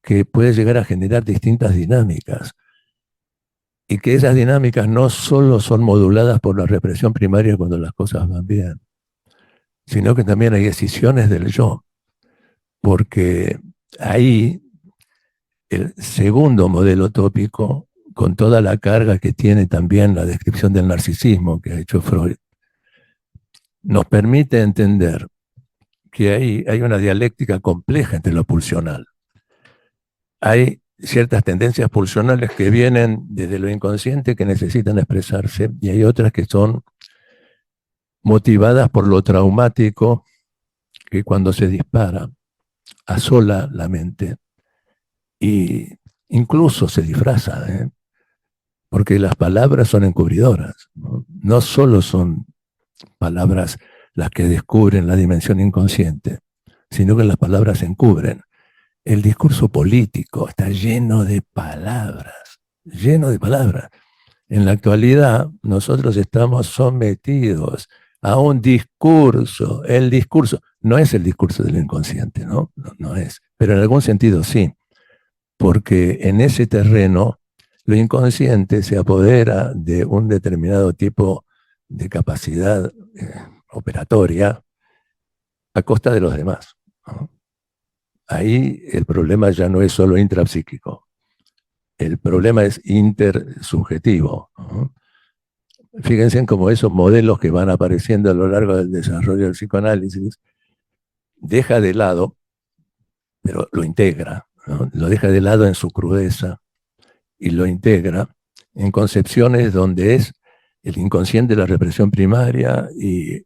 [SPEAKER 6] que puede llegar a generar distintas dinámicas, y que esas dinámicas no solo son moduladas por la represión primaria cuando las cosas van bien, sino que también hay escisiones del yo, porque ahí el segundo modelo tópico, con toda la carga que tiene también la descripción del narcisismo que ha hecho Freud, nos permite entender que hay una dialéctica compleja entre lo pulsional. Hay ciertas tendencias pulsionales que vienen desde lo inconsciente, que necesitan expresarse, y hay otras que son motivadas por lo traumático, que cuando se dispara asola la mente y incluso se disfraza, porque las palabras son encubridoras, ¿no? No solo son palabras las que descubren la dimensión inconsciente, sino que las palabras encubren. El discurso político está lleno de palabras, lleno de palabras. En la actualidad nosotros estamos sometidos a un discurso. El discurso no es el discurso del inconsciente, ¿no? No es, pero en algún sentido sí, porque en ese terreno lo inconsciente se apodera de un determinado tipo de capacidad operatoria a costa de los demás, ¿no? Ahí el problema ya no es solo intrapsíquico, el problema es intersubjetivo, ¿no? Fíjense en cómo esos modelos que van apareciendo a lo largo del desarrollo del psicoanálisis deja de lado, pero lo integra, ¿no? Lo deja de lado en su crudeza y lo integra en concepciones donde es el inconsciente la represión primaria y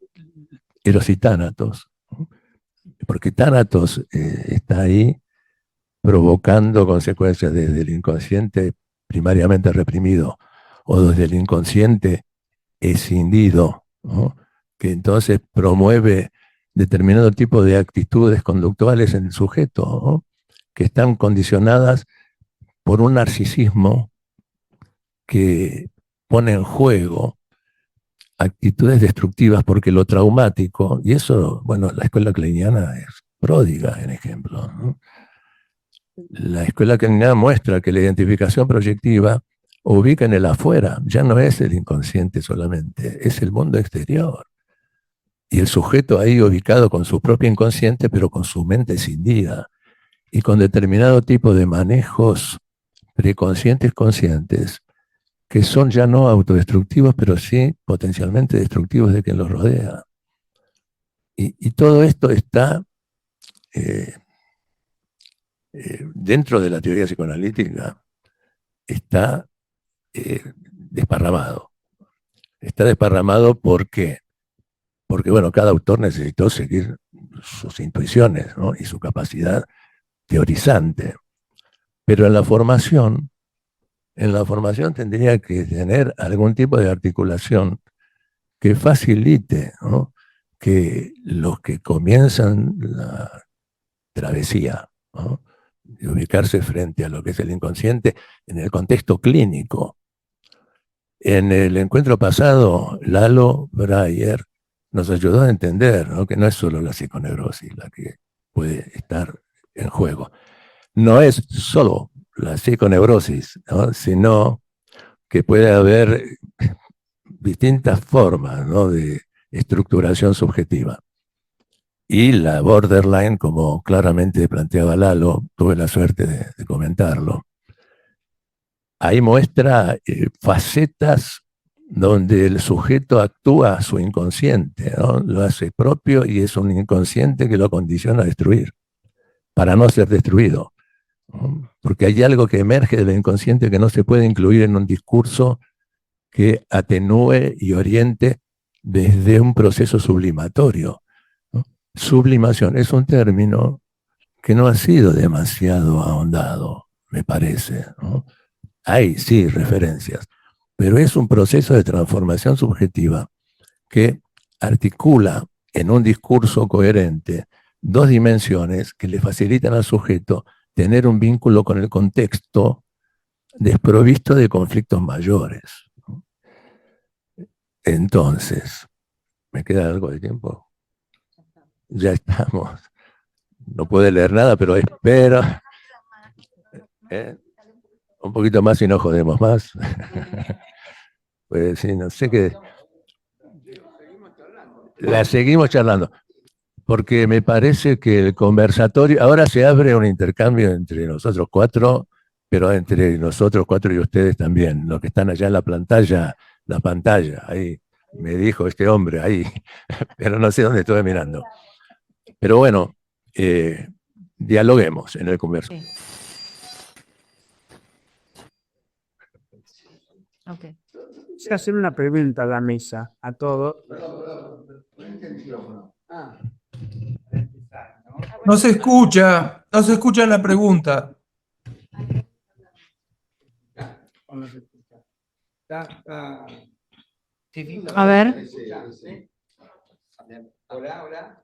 [SPEAKER 6] Eros y Tánatos, ¿no? Porque Tánatos está ahí provocando consecuencias desde el inconsciente primariamente reprimido o desde el inconsciente escindido, ¿no? Que entonces promueve determinado tipo de actitudes conductuales en el sujeto, ¿no? Que están condicionadas por un narcisismo que pone en juego actitudes destructivas, porque lo traumático, y eso, bueno, la escuela kleiniana es pródiga en ejemplo, ¿no? La escuela kleiniana muestra que la identificación proyectiva ubica en el afuera, ya no es el inconsciente solamente, es el mundo exterior. Y el sujeto ahí ubicado con su propio inconsciente, pero con su mente escindida, y con determinado tipo de manejos preconscientes, conscientes, que son ya no autodestructivos, pero sí potencialmente destructivos de quien los rodea. Y todo esto está dentro de la teoría psicoanalítica, está desparramado. Está desparramado, ¿por qué? Porque, bueno, cada autor necesitó seguir sus intuiciones, ¿no? Y su capacidad teorizante. Pero en la formación tendría que tener algún tipo de articulación que facilite, ¿no? Que los que comienzan la travesía, ¿no? De ubicarse frente a lo que es el inconsciente en el contexto clínico. En el encuentro pasado, Lalo Breyer nos ayudó a entender, ¿no? Que no es solo la psiconeurosis la que puede estar en juego. No es solo la psiconeurosis, ¿no? Sino que puede haber distintas formas, ¿no? De estructuración subjetiva. Y la borderline, como claramente planteaba Lalo, tuve la suerte de comentarlo, ahí muestra facetas donde el sujeto actúa a su inconsciente, ¿no? Lo hace propio y es un inconsciente que lo condiciona a destruir, para no ser destruido, ¿no? Porque hay algo que emerge del inconsciente que no se puede incluir en un discurso que atenúe y oriente desde un proceso sublimatorio, ¿no? Sublimación es un término que no ha sido demasiado ahondado, me parece, ¿no? Hay, sí, referencias, pero es un proceso de transformación subjetiva que articula en un discurso coherente dos dimensiones que le facilitan al sujeto tener un vínculo con el contexto desprovisto de conflictos mayores. Entonces, ¿me queda algo de tiempo? Ya estamos. No puedo leer nada, pero espero. Un poquito más y no jodemos más. Pues sí, no sé qué. La seguimos charlando. Porque me parece que el conversatorio, ahora se abre un intercambio entre nosotros cuatro, pero entre nosotros cuatro y ustedes también, los que están allá en la pantalla, ahí me dijo este hombre, ahí, pero no sé dónde estoy mirando. Pero bueno, dialoguemos en el conversatorio.
[SPEAKER 1] Sí. Okay.
[SPEAKER 7] Quisiera hacer una pregunta a la mesa, a todos.
[SPEAKER 8] No se escucha la pregunta.
[SPEAKER 1] A ver.
[SPEAKER 3] Hola.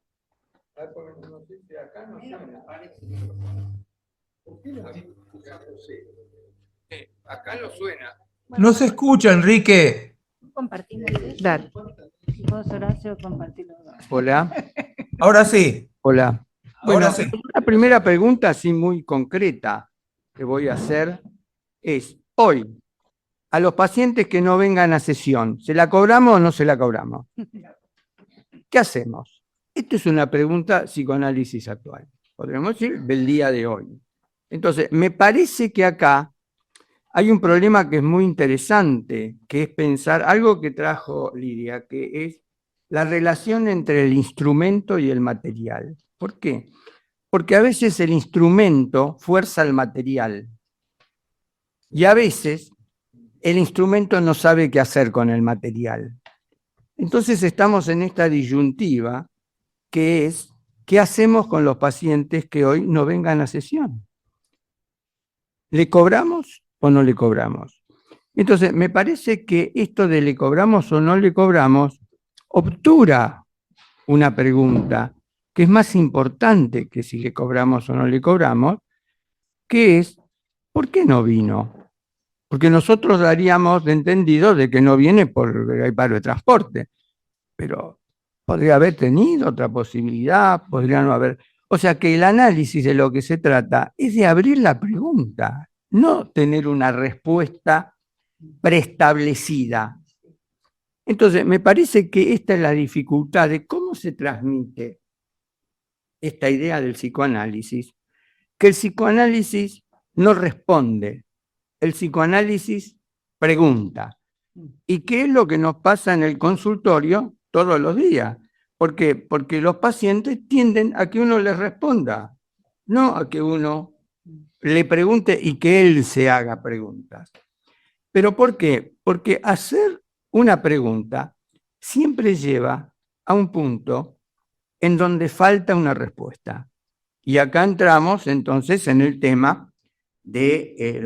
[SPEAKER 3] Acá no suena.
[SPEAKER 8] No se escucha, Enrique.
[SPEAKER 4] Compartimos.
[SPEAKER 1] Dale.
[SPEAKER 4] Vos, Horacio, compartilo.
[SPEAKER 3] Hola.
[SPEAKER 8] Ahora sí.
[SPEAKER 3] Hola. Bueno,
[SPEAKER 8] Ahora sí.
[SPEAKER 3] la primera pregunta, así muy concreta, que voy a hacer es, hoy, a los pacientes que no vengan a sesión, ¿se la cobramos o no se la cobramos? ¿Qué hacemos? Esto es una pregunta psicoanálisis actual, podríamos decir, del día de hoy. Entonces, me parece que acá hay un problema que es muy interesante, que es pensar algo que trajo Lidia, que es la relación entre el instrumento y el material. ¿Por qué? Porque a veces el instrumento fuerza al material y a veces el instrumento no sabe qué hacer con el material. Entonces estamos en esta disyuntiva que es, ¿qué hacemos con los pacientes que hoy no vengan a sesión? ¿Le cobramos o no le cobramos? Entonces, me parece que esto de le cobramos o no le cobramos obtura una pregunta que es más importante que si le cobramos o no le cobramos, que es, ¿por qué no vino? Porque nosotros daríamos de entendido de que no viene porque hay paro de transporte, pero podría haber tenido otra posibilidad, podría no haber... O sea que el análisis de lo que se trata es de abrir la pregunta, no tener una respuesta preestablecida. Entonces, me parece que esta es la dificultad de cómo se transmite esta idea del psicoanálisis, que el psicoanálisis no responde, el psicoanálisis pregunta. ¿Y qué es lo que nos pasa en el consultorio todos los días? ¿Por qué? Porque los pacientes tienden a que uno les responda, no a que uno le pregunte y que él se haga preguntas. ¿Pero por qué? Porque hacer una pregunta siempre lleva a un punto en donde falta una respuesta. Y acá entramos entonces en el tema de,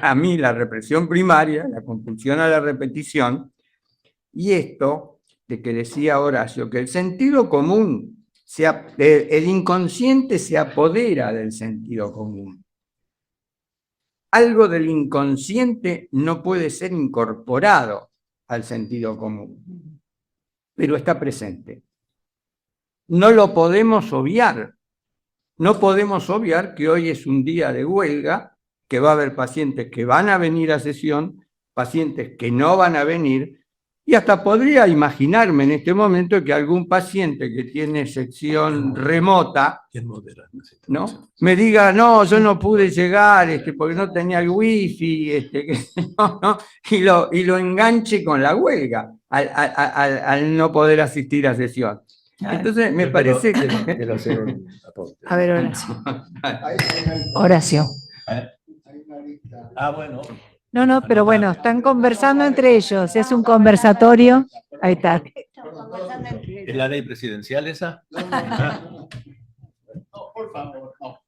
[SPEAKER 3] a mí, la represión primaria, la compulsión a la repetición, y esto de que decía Horacio, que el sentido común, el inconsciente se apodera del sentido común. Algo del inconsciente no puede ser incorporado al sentido común, pero está presente. No lo podemos obviar. No podemos obviar que hoy es un día de huelga, que va a haber pacientes que van a venir a sesión, pacientes que no van a venir, y hasta podría imaginarme en este momento que algún paciente que tiene sección remota, ¿no?, me diga, no, yo no pude llegar porque no tenía el wifi, no, y lo enganche con la huelga al no poder asistir a sesión. Entonces, me parece que...
[SPEAKER 2] A ver, Horacio. Horacio.
[SPEAKER 6] Bueno.
[SPEAKER 1] No, pero bueno, están conversando entre ellos, es un conversatorio. Ahí está.
[SPEAKER 6] ¿Es la ley presidencial esa?
[SPEAKER 9] No, por favor, no.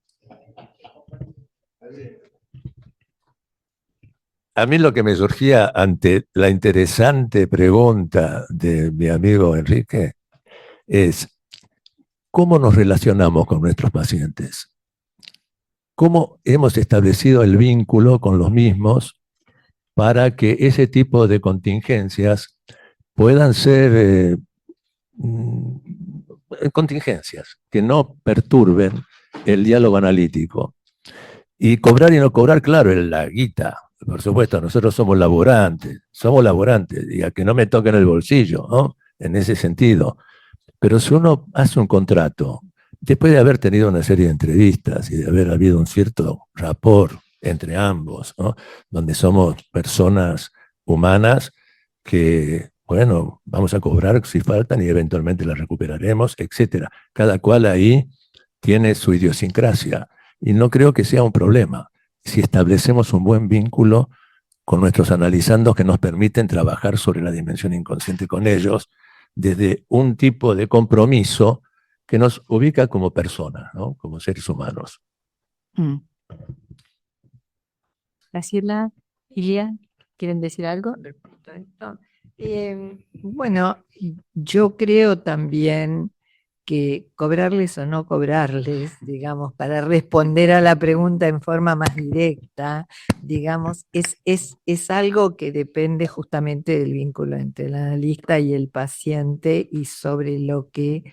[SPEAKER 6] A mí lo que me surgía ante la interesante pregunta de mi amigo Enrique es, ¿cómo nos relacionamos con nuestros pacientes? ¿Cómo hemos establecido el vínculo con los mismos para que ese tipo de contingencias puedan ser contingencias que no perturben el diálogo analítico? Y cobrar y no cobrar, claro, la guita. Por supuesto, nosotros somos laborantes, y a que no me toquen el bolsillo, ¿no?, en ese sentido. Pero si uno hace un contrato, después de haber tenido una serie de entrevistas y de haber habido un cierto rapport entre ambos, ¿no?, donde somos personas humanas que, bueno, vamos a cobrar si faltan y eventualmente las recuperaremos, etc. Cada cual ahí tiene su idiosincrasia y no creo que sea un problema si establecemos un buen vínculo con nuestros analizandos que nos permiten trabajar sobre la dimensión inconsciente con ellos desde un tipo de compromiso que nos ubica como personas, ¿no?, como seres humanos.
[SPEAKER 5] Graciela, Ilia, ¿quieren decir algo?
[SPEAKER 2] Bueno, yo creo también que cobrarles o no cobrarles, digamos, para responder a la pregunta en forma más directa, digamos, es algo que depende justamente del vínculo entre el analista y el paciente y sobre lo que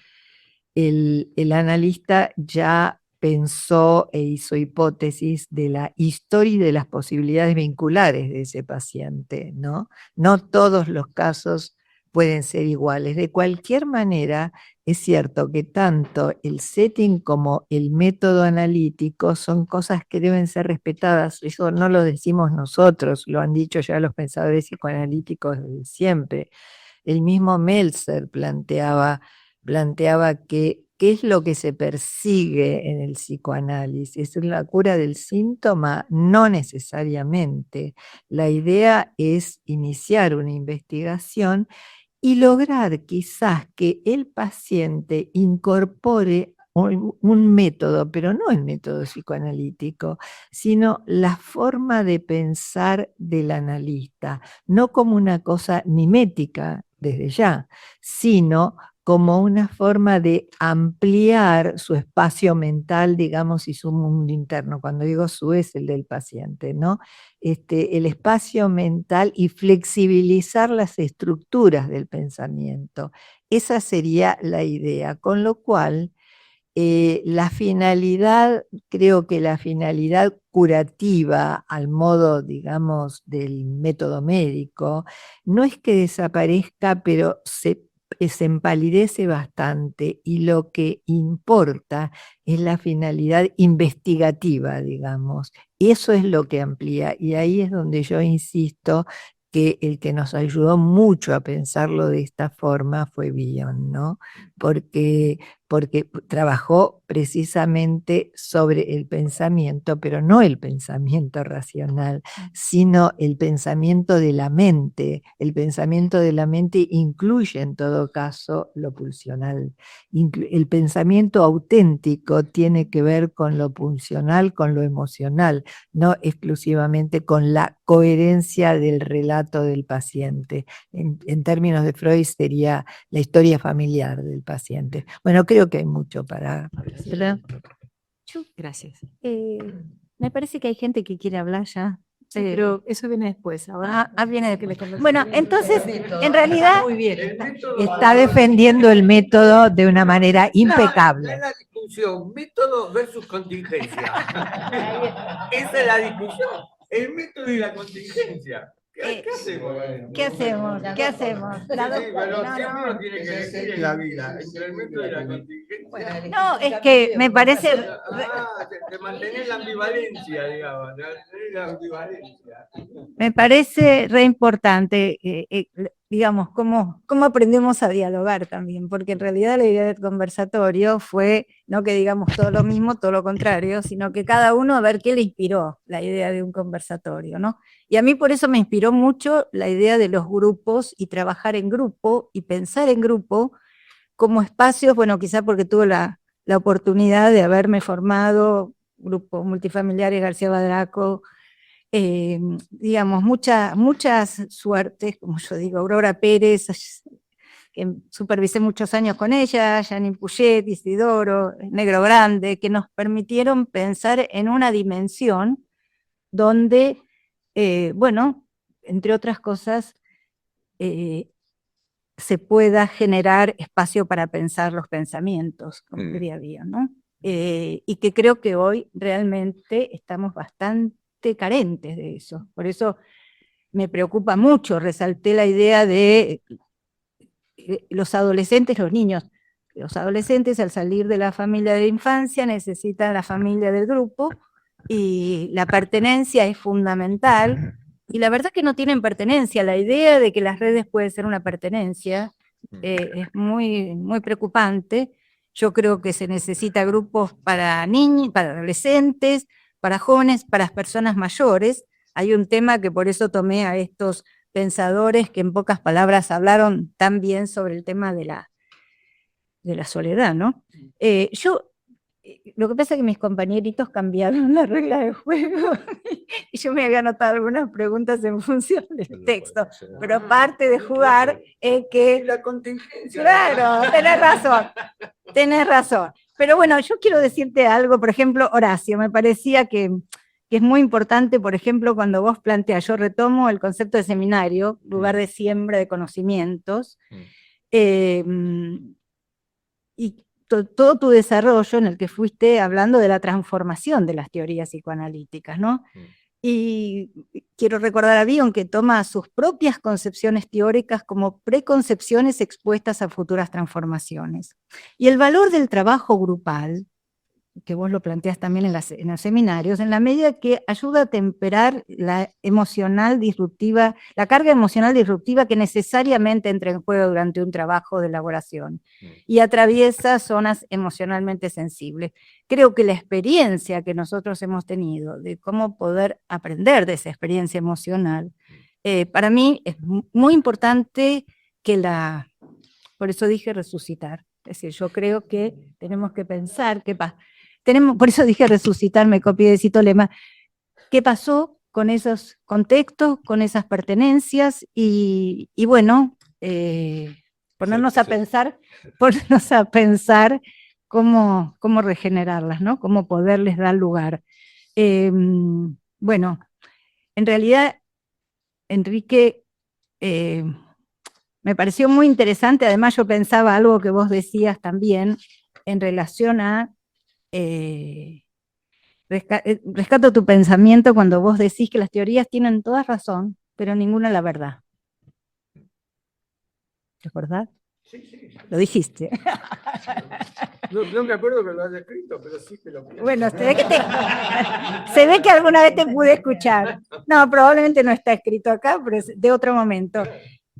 [SPEAKER 2] el analista ya pensó e hizo hipótesis de la historia y de las posibilidades vinculares de ese paciente, ¿no? No todos los casos pueden ser iguales. De cualquier manera, es cierto que tanto el setting como el método analítico son cosas que deben ser respetadas. Eso no lo decimos nosotros, lo han dicho ya los pensadores psicoanalíticos desde siempre. El mismo Meltzer planteaba que ¿qué es lo que se persigue en el psicoanálisis? ¿Es la cura del síntoma? No necesariamente. La idea es iniciar una investigación y lograr quizás que el paciente incorpore un método, pero no el método psicoanalítico, sino la forma de pensar del analista, no como una cosa mimética desde ya, sino como una forma de ampliar su espacio mental, digamos, y su mundo interno. Cuando digo su es el del paciente, ¿no? El espacio mental y flexibilizar las estructuras del pensamiento. Esa sería la idea, con lo cual la finalidad, creo que la finalidad curativa al modo, digamos, del método médico, no es que desaparezca, pero se empalidece bastante y lo que importa es la finalidad investigativa, digamos. Eso es lo que amplía y ahí es donde yo insisto que el que nos ayudó mucho a pensarlo de esta forma fue Bion, ¿no? Porque porque trabajó precisamente sobre el pensamiento, pero no el pensamiento racional, sino el pensamiento de la mente. El pensamiento de la mente incluye en todo caso lo pulsional. El pensamiento auténtico tiene que ver con lo pulsional, con lo emocional, no exclusivamente con la coherencia del relato del paciente. En términos de Freud sería la historia familiar del paciente. Bueno, creo que hay mucho para decir.
[SPEAKER 5] ¿Verdad? Gracias.
[SPEAKER 4] Me parece que hay gente que quiere hablar ya.
[SPEAKER 5] Sí, pero eso viene después. Ahora
[SPEAKER 4] Viene Bueno, entonces, en realidad,
[SPEAKER 2] Muy bien, está defendiendo el método de una manera impecable.
[SPEAKER 3] La discusión, método versus contingencia. Esa es la discusión, el método y la contingencia. ¿Qué hacemos?
[SPEAKER 4] ¿qué hacemos? ¿Qué hacemos?
[SPEAKER 3] Sí, pero siempre uno tiene que elegir en la vida, entre el método y la contingencia.
[SPEAKER 4] No, es que me parece...
[SPEAKER 3] De mantener la ambivalencia, digamos, de mantener la ambivalencia.
[SPEAKER 4] Me parece re importante, digamos, cómo aprendemos a dialogar también, porque en realidad la idea del conversatorio fue no que digamos todo lo mismo, todo lo contrario, sino que cada uno a ver qué le inspiró la idea de un conversatorio, ¿no? Y a mí por eso me inspiró mucho la idea de los grupos y trabajar en grupo y pensar en grupo como espacios, bueno, quizá porque tuve la oportunidad de haberme formado, grupo multifamiliares García Badraco, digamos, muchas suertes, como yo digo, Aurora Pérez, que supervisé muchos años con ella, Janine Puget, Isidoro, Negro Grande, que nos permitieron pensar en una dimensión donde, bueno, entre otras cosas, se pueda generar espacio para pensar los pensamientos, como diría Bion, ¿no? Y que creo que hoy realmente estamos bastante carentes de eso. Por eso me preocupa mucho, resalté la idea de los adolescentes, los niños. Los adolescentes al salir de la familia de la infancia necesitan la familia del grupo y la pertenencia es fundamental. Y la verdad que no tienen pertenencia. La idea de que las redes pueden ser una pertenencia es muy, muy preocupante. Yo creo que se necesita grupos para niños, para adolescentes, para jóvenes, para las personas mayores. Hay un tema que por eso tomé a estos pensadores que en pocas palabras hablaron tan bien sobre el tema de la soledad, ¿no? Lo que pasa es que mis compañeritos cambiaron la regla de juego y yo me había anotado algunas preguntas en función del texto, pero parte de jugar es que...
[SPEAKER 3] La contingencia.
[SPEAKER 4] Claro, tenés razón. Pero bueno, yo quiero decirte algo, por ejemplo, Horacio, me parecía que es muy importante, por ejemplo, cuando vos planteas, yo retomo el concepto de seminario, lugar de siembra de conocimientos, y todo tu desarrollo en el que fuiste hablando de la transformación de las teorías psicoanalíticas, ¿no? Y quiero recordar a Bion que toma sus propias concepciones teóricas como preconcepciones expuestas a futuras transformaciones. Y el valor del trabajo grupal, que vos lo planteás también en los seminarios, en la medida que ayuda a temperar la carga emocional disruptiva que necesariamente entra en juego durante un trabajo de elaboración y atraviesa zonas emocionalmente sensibles. Creo que la experiencia que nosotros hemos tenido de cómo poder aprender de esa experiencia emocional, para mí es muy importante por eso dije resucitar. Es decir, yo creo que tenemos que pensar por eso dije resucitar, me copié de Cito Lema, qué pasó con esos contextos, con esas pertenencias, y bueno, ponernos a pensar cómo regenerarlas, ¿no? Cómo poderles dar lugar. Bueno, en realidad, Enrique, me pareció muy interesante, además yo pensaba algo que vos decías también, en relación a rescato tu pensamiento cuando vos decís que las teorías tienen toda razón, pero ninguna la verdad. ¿Recordás?
[SPEAKER 3] Sí, sí.
[SPEAKER 4] Lo dijiste.
[SPEAKER 3] No me acuerdo que lo haya escrito, pero sí que lo pienso.
[SPEAKER 4] Bueno, se ve que alguna vez te pude escuchar. No, probablemente no está escrito acá, pero es de otro momento.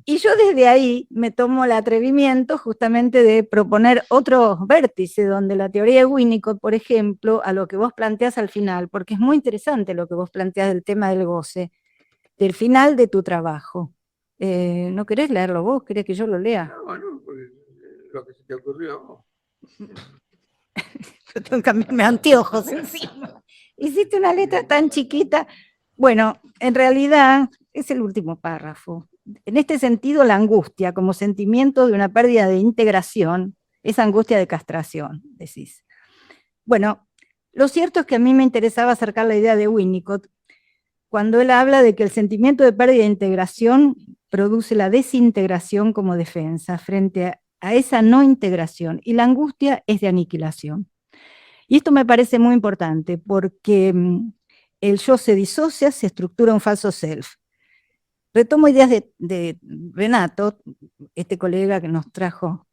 [SPEAKER 4] Y yo desde ahí me tomo el atrevimiento justamente de proponer otro vértice, donde la teoría de Winnicott, por ejemplo, a lo que vos planteás al final, porque es muy interesante lo que vos planteás del tema del goce, del final de tu trabajo. ¿No querés leerlo vos? ¿Querés que yo lo lea?
[SPEAKER 3] Bueno, pues, lo que se te ocurrió.
[SPEAKER 4] Yo tengo que cambiarme anteojos encima. Hiciste una letra tan chiquita. Bueno, en realidad es el último párrafo. En este sentido, la angustia como sentimiento de una pérdida de integración es angustia de castración, decís. Bueno, lo cierto es que a mí me interesaba acercar la idea de Winnicott cuando él habla de que el sentimiento de pérdida de integración produce la desintegración como defensa frente a esa no integración, y la angustia es de aniquilación. Y esto me parece muy importante porque el yo se disocia, se estructura un falso self. Retomo ideas de Renato, este colega que nos trajo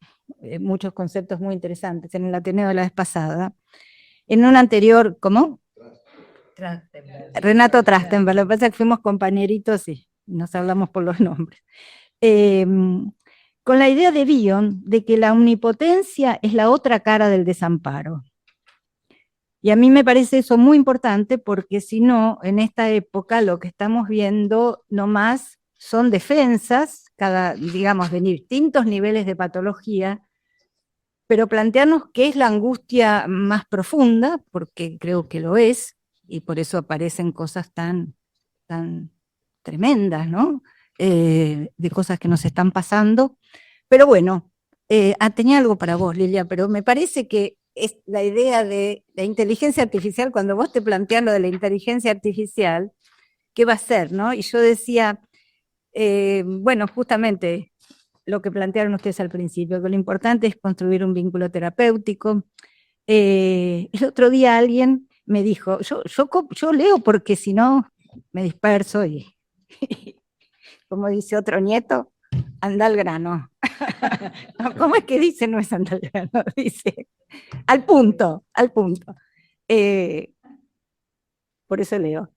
[SPEAKER 4] muchos conceptos muy interesantes en el Ateneo de la vez pasada. En un anterior, ¿cómo? Renato Trachtenberg, lo que pasa es que fuimos compañeritos y nos hablamos por los nombres. Con la idea de Bion de que la omnipotencia es la otra cara del desamparo. Y a mí me parece eso muy importante porque si no, en esta época lo que estamos viendo nomás son defensas, digamos, de distintos niveles de patología, pero plantearnos qué es la angustia más profunda, porque creo que lo es, y por eso aparecen cosas tan tremendas, ¿no? De cosas que nos están pasando. Pero bueno, tenía algo para vos, Lilia, pero me parece que es la idea de la inteligencia artificial, cuando vos te planteas lo de la inteligencia artificial, ¿qué va a ser, no? Y yo decía, bueno, justamente lo que plantearon ustedes al principio, que lo importante es construir un vínculo terapéutico. El otro día alguien me dijo, yo leo porque si no me disperso y como dice otro nieto, anda al grano. No, ¿cómo es que dice? No es anda al grano, dice al punto, al punto. Por eso leo.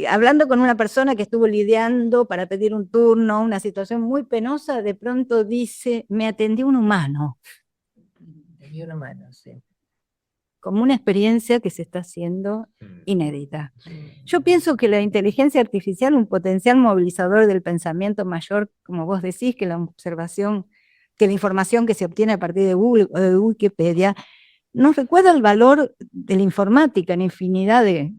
[SPEAKER 4] Hablando con una persona que estuvo lidiando para pedir un turno, una situación muy penosa, de pronto dice, me atendió un humano.
[SPEAKER 2] Y una mano, sí.
[SPEAKER 4] Como una experiencia que se está haciendo inédita. Yo pienso que la inteligencia artificial, un potencial movilizador del pensamiento mayor, como vos decís, que la observación, que la información que se obtiene a partir de Google o de Wikipedia, nos recuerda el valor de la informática en infinidad de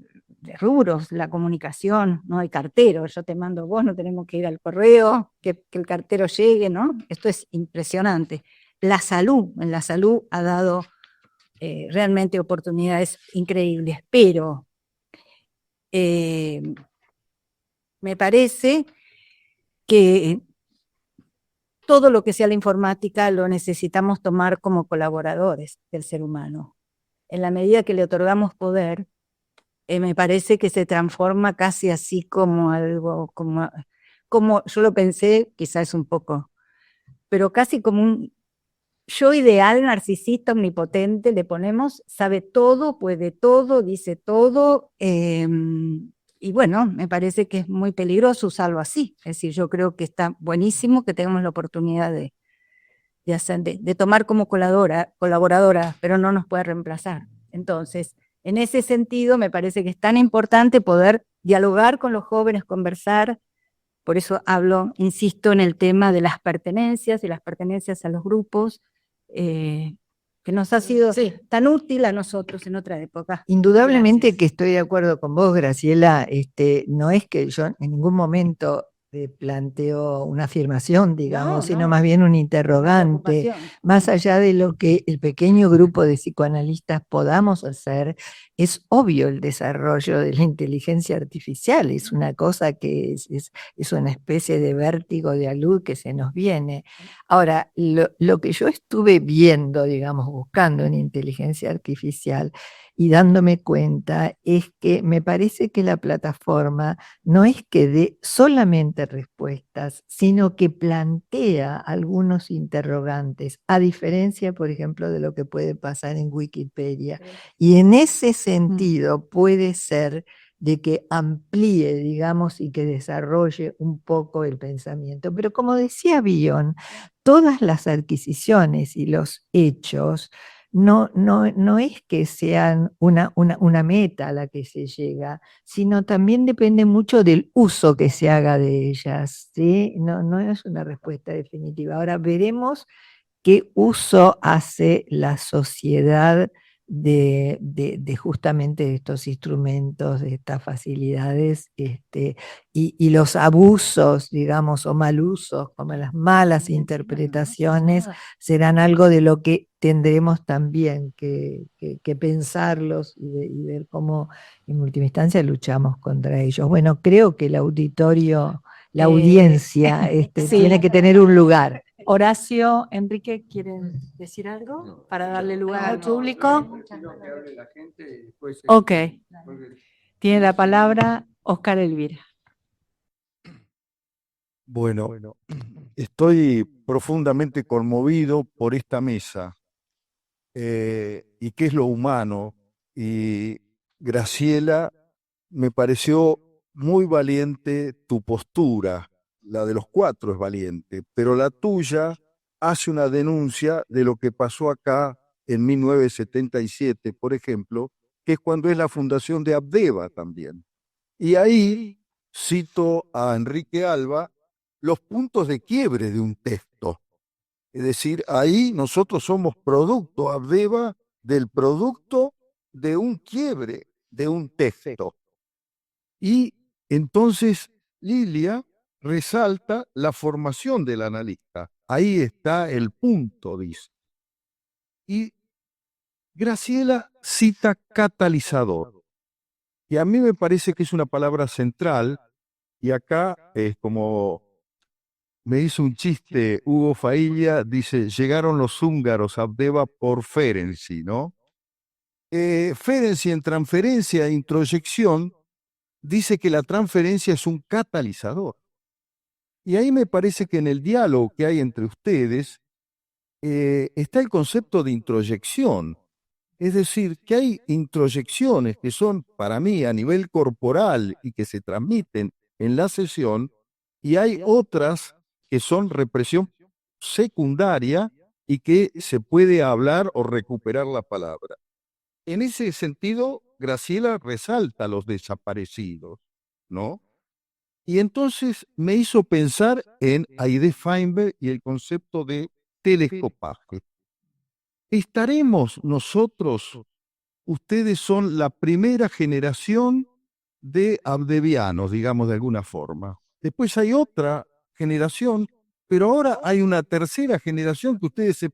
[SPEAKER 4] rubros, la comunicación, no hay cartero, yo te mando vos, no tenemos que ir al correo, que el cartero llegue, ¿no? Esto es impresionante. La salud, en la salud ha dado realmente oportunidades increíbles, pero me parece que todo lo que sea la informática lo necesitamos tomar como colaboradores del ser humano. En la medida que le otorgamos poder, me parece que se transforma casi así como algo, como yo lo pensé, quizás un poco, pero casi como un yo ideal, narcisista, omnipotente, le ponemos, sabe todo, puede todo, dice todo, y bueno, me parece que es muy peligroso usarlo así. Es decir, yo creo que está buenísimo que tengamos la oportunidad de tomar como colaboradora, pero no nos puede reemplazar. Entonces, en ese sentido, me parece que es tan importante poder dialogar con los jóvenes, conversar. Por eso hablo, insisto, en el tema de las pertenencias y las pertenencias a los grupos, que nos ha sido tan útil a nosotros en otra época.
[SPEAKER 2] Indudablemente
[SPEAKER 4] Gracias.
[SPEAKER 2] que estoy de acuerdo con vos, Graciela. No es que yo en ningún momento planteo una afirmación, digamos, sino
[SPEAKER 4] no.
[SPEAKER 2] más bien un interrogante.
[SPEAKER 4] Preocupación.
[SPEAKER 2] Más allá de lo que el pequeño grupo de psicoanalistas podamos hacer, es obvio el desarrollo de la inteligencia artificial. Es una cosa que es una especie de vértigo de alud que se nos viene. Ahora, lo que yo estuve viendo, digamos, buscando en inteligencia artificial y dándome cuenta es que me parece que la plataforma no es que dé solamente respuestas, sino que plantea algunos interrogantes, a diferencia, por ejemplo, de lo que puede pasar en Wikipedia. Y en ese sentido puede ser de que amplíe, digamos, y que desarrolle un poco el pensamiento. Pero como decía Villon, todas las adquisiciones y los hechos no es que sean una meta a la que se llega, sino también depende mucho del uso que se haga de ellas, ¿sí? No es una respuesta definitiva. Ahora veremos qué uso hace la sociedad de justamente de estos instrumentos, de estas facilidades, y los abusos, digamos, o mal usos, como las malas interpretaciones, serán algo de lo que tendremos también que pensarlos y ver cómo en última instancia luchamos contra ellos. Bueno, creo que el auditorio, la audiencia,
[SPEAKER 1] sí.
[SPEAKER 2] tiene que tener un lugar.
[SPEAKER 1] Horacio, Enrique, ¿quieren decir algo para darle lugar al público? Ok. Tiene la palabra Oscar Elvira.
[SPEAKER 10] Bueno, estoy profundamente conmovido por esta mesa y qué es lo humano. Y Graciela, me pareció muy valiente tu postura, la de los cuatro es valiente, pero la tuya hace una denuncia de lo que pasó acá en 1977, por ejemplo, que es cuando es la fundación de Abdeva también. Y ahí cito a Enrique Alba los puntos de quiebre de un texto. Es decir, ahí nosotros somos producto, Abdeva, del producto de un quiebre de un texto. Y entonces Lilia resalta la formación del analista. Ahí está el punto, dice. Y Graciela cita catalizador. Y a mí me parece que es una palabra central. Y acá es como me hizo un chiste Hugo Failla, dice, llegaron los húngaros a Abdeva por Ferenczi, ¿no? Ferenczi en transferencia e introyección dice que la transferencia es un catalizador. Y ahí me parece que en el diálogo que hay entre ustedes está el concepto de introyección. Es decir, que hay introyecciones que son para mí a nivel corporal y que se transmiten en la sesión, y hay otras que son represión secundaria y que se puede hablar o recuperar la palabra. En ese sentido, Graciela resalta a los desaparecidos, ¿no? Y entonces me hizo pensar en Aide Feinberg y el concepto de telescopaje. ¿Estaremos nosotros, ustedes son la primera generación de abdevianos, digamos de alguna forma? Después hay otra generación, pero ahora hay una tercera generación que ustedes se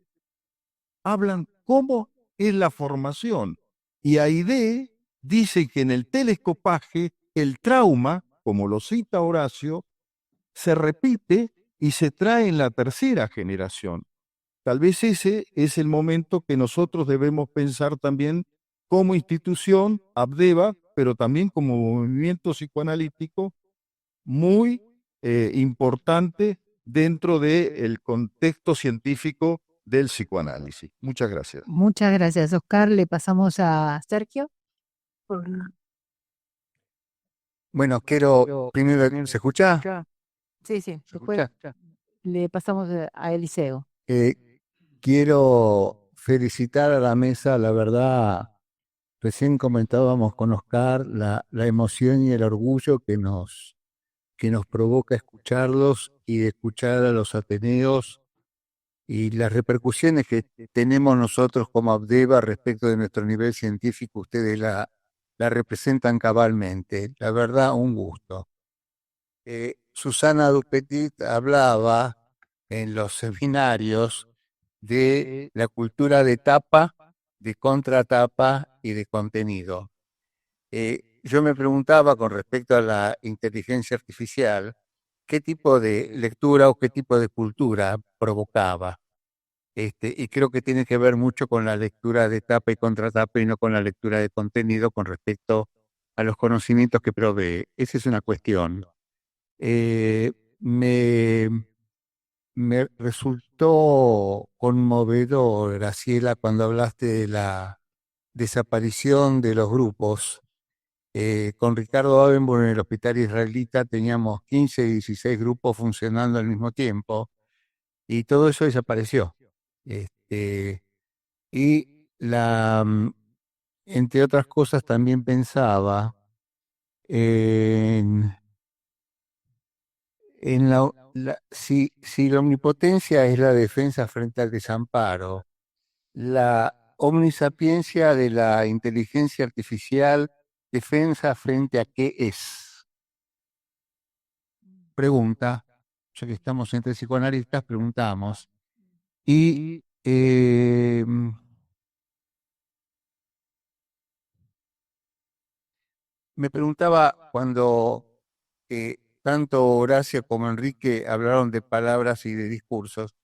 [SPEAKER 10] hablan cómo es la formación. Y Aide dice que en el telescopaje el trauma, como lo cita Horacio, se repite y se trae en la tercera generación. Tal vez ese es el momento que nosotros debemos pensar también como institución, Abdeva, pero también como movimiento psicoanalítico muy importante dentro del contexto científico del psicoanálisis. Muchas gracias.
[SPEAKER 1] Muchas gracias, Oscar. Le pasamos a Sergio.
[SPEAKER 11] Bueno, quiero primero, ¿se escucha?
[SPEAKER 1] Sí, después le pasamos a Eliseo.
[SPEAKER 11] Quiero felicitar a la mesa, la verdad, recién comentábamos con Oscar la emoción y el orgullo que nos provoca escucharlos y de escuchar a los ateneos y las repercusiones que tenemos nosotros como Abdeva respecto de nuestro nivel científico. Ustedes la representan cabalmente. La verdad, un gusto. Susana Dupetit hablaba en los seminarios de la cultura de tapa, de contratapa y de contenido. Yo me preguntaba con respecto a la inteligencia artificial, qué tipo de lectura o qué tipo de cultura provocaba. Y creo que tiene que ver mucho con la lectura de tapa y contratapa y no con la lectura de contenido con respecto a los conocimientos que provee. Esa es una cuestión. Me resultó conmovedor, Graciela, cuando hablaste de la desaparición de los grupos Con Ricardo Abenburg en el Hospital Israelita teníamos 15 y 16 grupos funcionando al mismo tiempo y todo eso desapareció. Y entre otras cosas también pensaba en si la omnipotencia es la defensa frente al desamparo, la omnisapiencia de la inteligencia artificial, defensa frente a qué es. Pregunta, ya que estamos entre psicoanalistas, preguntamos. Y me preguntaba cuando tanto Horacio como Enrique hablaron de palabras y de discursos,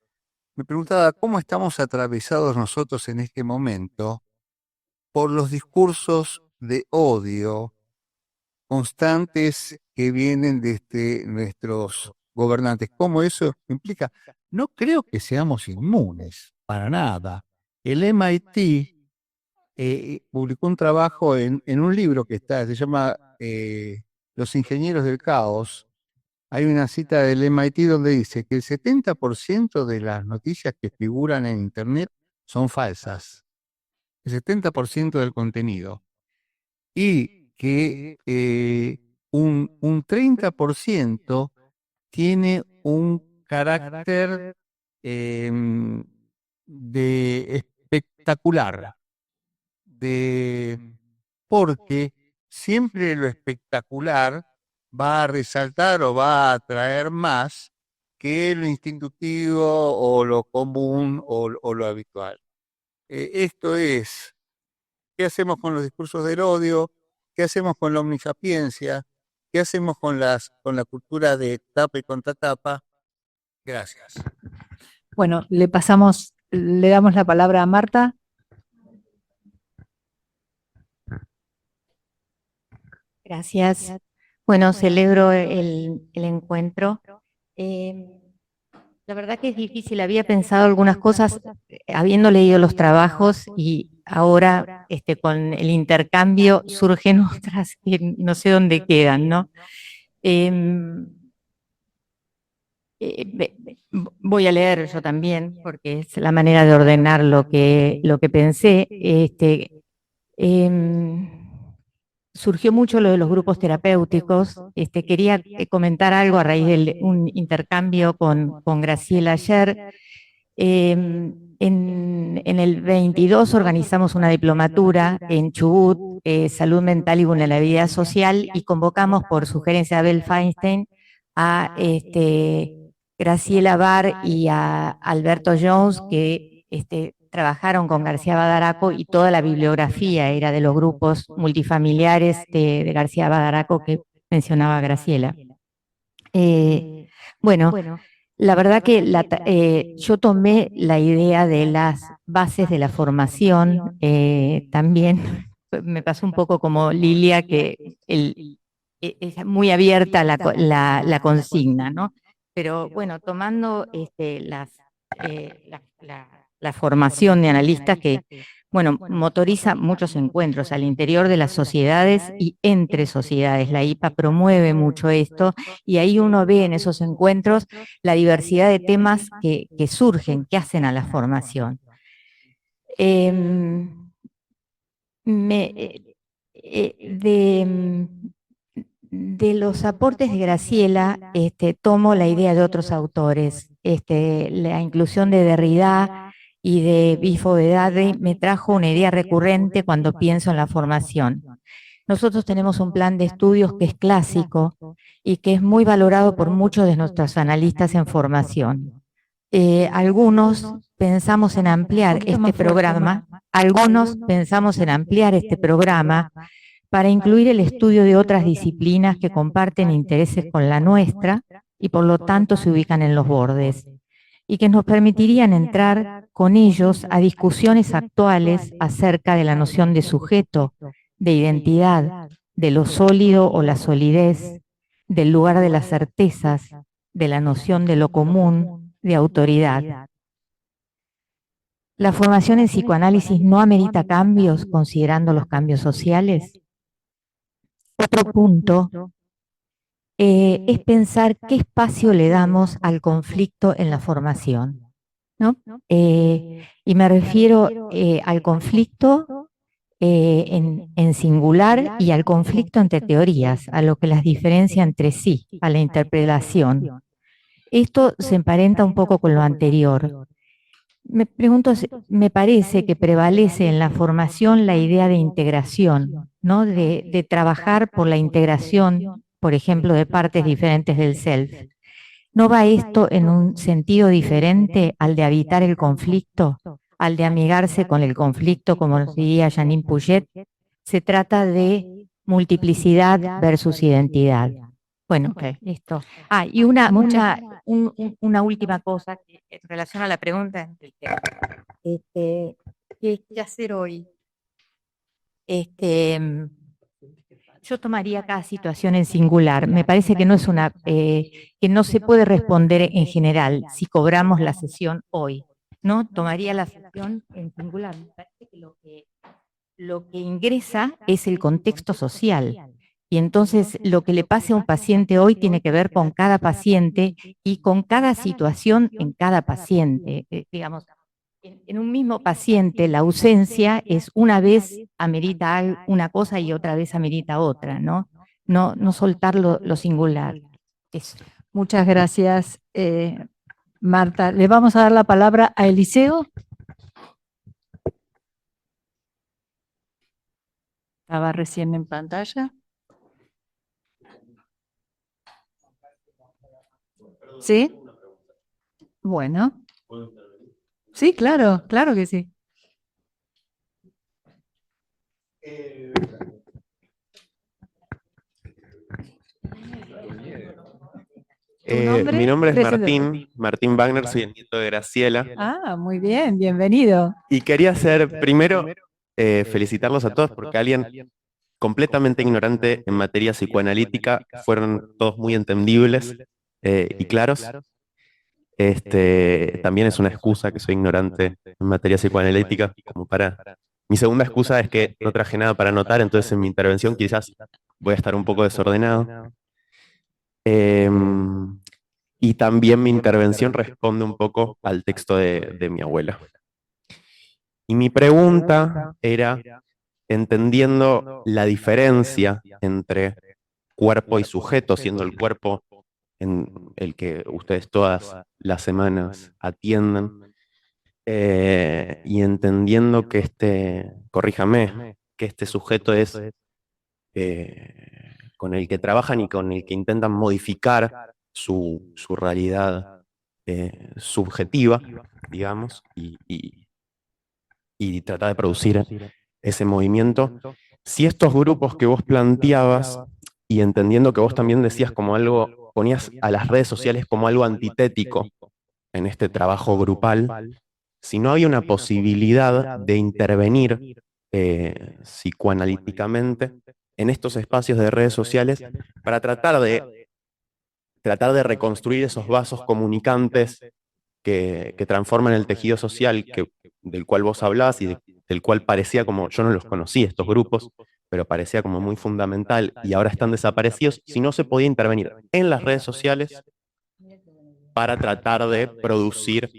[SPEAKER 11] me preguntaba cómo estamos atravesados nosotros en este momento por los discursos de odio constantes que vienen desde nuestros gobernantes. ¿Cómo eso implica? No creo que seamos inmunes, para nada. El MIT publicó un trabajo en un libro que se llama Los Ingenieros del Caos. Hay una cita del MIT donde dice que el 70% de las noticias que figuran en Internet son falsas. El 70% del contenido. Y que un 30% tiene un carácter de espectacular, porque siempre lo espectacular va a resaltar o va a atraer más que lo instintivo o lo común o lo habitual. Esto es, ¿qué hacemos con los discursos del odio? ¿Qué hacemos con la omnisapiencia? ¿Qué hacemos con la cultura de tapa y contratapa? Gracias.
[SPEAKER 1] Bueno, le damos la palabra a Marta.
[SPEAKER 4] Gracias. Bueno, celebro el encuentro. La verdad que es difícil, había pensado algunas cosas habiendo leído los trabajos y ahora con el intercambio surgen otras que no sé dónde quedan, ¿no? Voy a leer yo también, porque es la manera de ordenar lo que pensé. Surgió mucho lo de los grupos terapéuticos. Quería comentar algo a raíz de un intercambio con Graciela ayer. En el 22 organizamos una diplomatura en Chubut, Salud Mental y Vulnerabilidad Social, y convocamos por sugerencia de Abel Feinstein a Graciela Barr y a Alberto Jones, que trabajaron con García Badaraco, y toda la bibliografía era de los grupos multifamiliares de García Badaraco que mencionaba Graciela. Bueno, la verdad que yo tomé la idea de las bases de la formación, también me pasó un poco como Lilia, que es muy abierta la consigna, ¿no? Pero bueno, tomando la formación de analistas que, bueno, motoriza muchos encuentros al interior de las sociedades y entre sociedades. La IPA promueve mucho esto y ahí uno ve en esos encuentros la diversidad de temas que surgen, que hacen a la formación. De los aportes de Graciela, tomo la idea de otros autores. La inclusión de Derrida y de Bifo Vedade me trajo una idea recurrente cuando pienso en la formación. Nosotros tenemos un plan de estudios que es clásico y que es muy valorado por muchos de nuestros analistas en formación. Algunos pensamos en ampliar este programa, para incluir el estudio de otras disciplinas que comparten intereses con la nuestra y por lo tanto se ubican en los bordes, y que nos permitirían entrar con ellos a discusiones actuales acerca de la noción de sujeto, de identidad, de lo sólido o la solidez, del lugar de las certezas, de la noción de lo común, de autoridad. ¿La formación en psicoanálisis no amerita cambios considerando los cambios sociales?
[SPEAKER 12] Otro punto es pensar qué espacio le damos al conflicto en la formación, ¿no? Y me refiero al conflicto en singular y al conflicto entre teorías, a lo que las diferencia entre sí, a la interpelación. Esto se emparenta un poco con lo anterior. Me pregunto, me parece que prevalece en la formación la idea de integración, ¿no? De trabajar por la integración, por ejemplo, de partes diferentes del self. ¿No va esto en un sentido diferente al de evitar el conflicto, al de amigarse con el conflicto, como nos diría Janine Puget? Se trata de multiplicidad versus identidad. Bueno, listo. Y una última cosa en relación a la pregunta. ¿Qué hacer hoy? Yo tomaría cada situación en singular. Me parece que no es que no se puede responder en general si cobramos la sesión hoy, ¿no? Tomaría la sesión en singular. Me parece que lo que ingresa es el contexto social. Y entonces lo que le pase a un paciente hoy tiene que ver con cada paciente y con cada situación en cada paciente. Digamos, en un mismo paciente la ausencia es una vez amerita una cosa y otra vez amerita otra, ¿no? No soltar lo singular. Eso.
[SPEAKER 1] Muchas gracias, Marta. Le vamos a dar la palabra a Eliseo. Estaba recién en pantalla. ¿Sí? Bueno. Sí, claro, claro que sí.
[SPEAKER 13] Mi nombre es
[SPEAKER 1] Preséntate.
[SPEAKER 13] Martín Wagner, soy el nieto de Graciela.
[SPEAKER 1] Muy bien, bienvenido.
[SPEAKER 13] Y quería hacer, primero, felicitarlos a todos porque alguien completamente ignorante en materia psicoanalítica fueron todos muy entendibles y claros. También es una excusa que soy ignorante en materia psicoanalítica, como para... Mi segunda excusa es que no traje nada para anotar, entonces en mi intervención quizás voy a estar un poco desordenado. Y también mi intervención responde un poco al texto de mi abuela. Y mi pregunta era, entendiendo la diferencia entre cuerpo y sujeto, siendo el cuerpo en el que ustedes todas las semanas atienden, y entendiendo que corríjame, que este sujeto es con el que trabajan y con el que intentan modificar su realidad subjetiva, digamos, y tratar de producir ese movimiento. Si estos grupos que vos planteabas, y entendiendo que vos también decías como algo, ponías a las redes sociales como algo antitético en este trabajo grupal, si no había una posibilidad de intervenir psicoanalíticamente en estos espacios de redes sociales para tratar de reconstruir esos vasos comunicantes que transforman el tejido social del cual vos hablabas y del cual parecía como, yo no los conocí estos grupos, pero parecía como muy fundamental y ahora están desaparecidos, si no se podía intervenir en las redes sociales para tratar de producir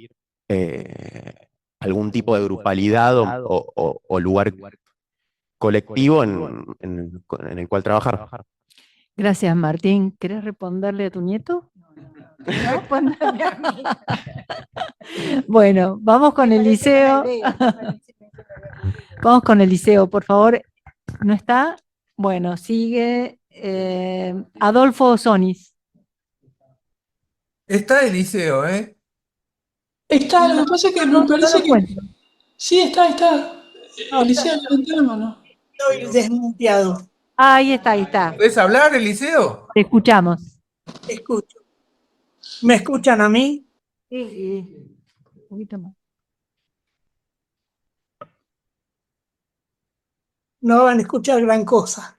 [SPEAKER 13] algún tipo de grupalidad o lugar colectivo en el cual trabajar.
[SPEAKER 1] Gracias, Martín. ¿Querés responderle a tu nieto? Bueno, vamos con Eliseo. Vamos con Eliseo, por favor. ¿No está? Bueno, sigue Adolfo Sonis.
[SPEAKER 8] Está Eliseo, ¿eh?
[SPEAKER 14] Está, lo que pasa es que me parece que... Sí, está. Eliseo, levanta la mano.
[SPEAKER 15] Estoy desmuteado.
[SPEAKER 1] Ahí está.
[SPEAKER 8] ¿Puedes hablar, Eliseo?
[SPEAKER 1] Te escuchamos.
[SPEAKER 15] Escucho. ¿Me escuchan a mí?
[SPEAKER 1] Sí. Un poquito más.
[SPEAKER 15] No van a escuchar gran cosa.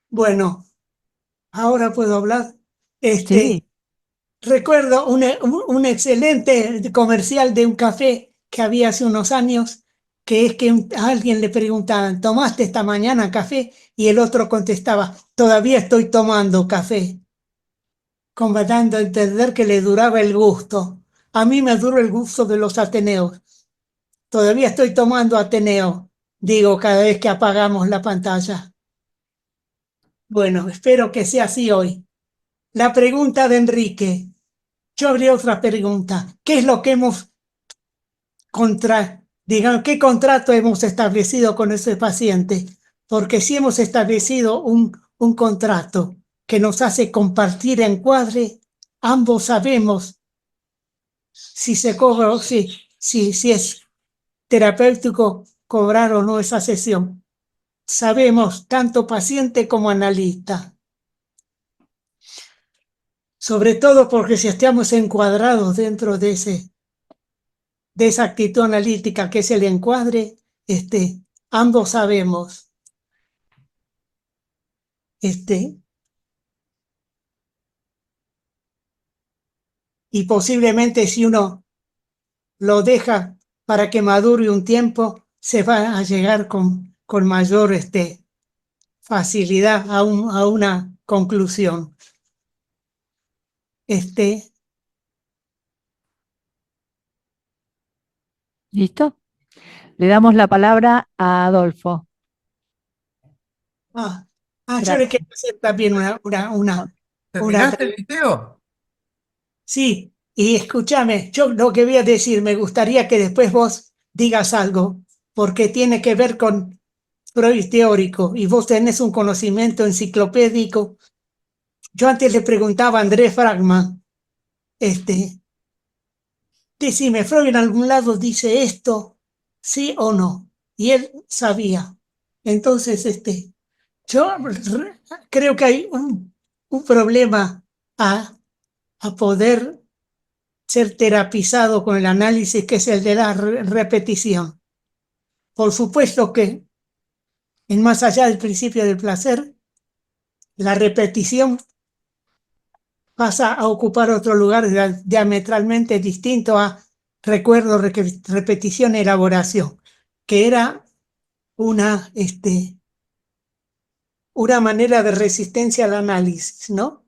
[SPEAKER 15] Bueno, ahora puedo hablar.
[SPEAKER 1] Sí.
[SPEAKER 15] Recuerdo un excelente comercial de un café que había hace unos años que es que a alguien le preguntaban, ¿tomaste esta mañana café? Y el otro contestaba, todavía estoy tomando café, como dando a entender que le duraba el gusto. A mí me dura el gusto de los Ateneos. Todavía estoy tomando Ateneo, digo cada vez que apagamos la pantalla. Bueno, espero que sea así hoy. La pregunta de Enrique. Yo habría otra pregunta. ¿Qué es lo que digamos, qué contrato hemos establecido con ese paciente? Porque si hemos establecido un contrato que nos hace compartir encuadre, ambos sabemos si se cobra o si es terapéutico cobrar o no esa sesión. Sabemos tanto paciente como analista. Sobre todo porque si estamos encuadrados dentro de esa actitud analítica que es el encuadre, ambos sabemos. Y posiblemente si uno lo deja para que madure un tiempo, se va a llegar con mayor facilidad a una conclusión.
[SPEAKER 1] ¿Listo? Le damos la palabra a Adolfo.
[SPEAKER 15] Yo le quiero hacer también
[SPEAKER 8] ¿Terminaste, Eliseo?
[SPEAKER 15] Sí, y escúchame, yo lo que voy a decir, me gustaría que después vos digas algo, porque tiene que ver con Freud teórico, y vos tenés un conocimiento enciclopédico. Yo antes le preguntaba a Andrés Fragman, decime, Freud en algún lado dice esto, ¿sí o no? Y él sabía. Entonces, yo creo que hay un problema a poder ser terapizado con el análisis, que es el de la repetición. Por supuesto que en más allá del principio del placer, la repetición pasa a ocupar otro lugar diametralmente distinto a recuerdo, repetición, elaboración, que era una manera de resistencia al análisis, ¿no?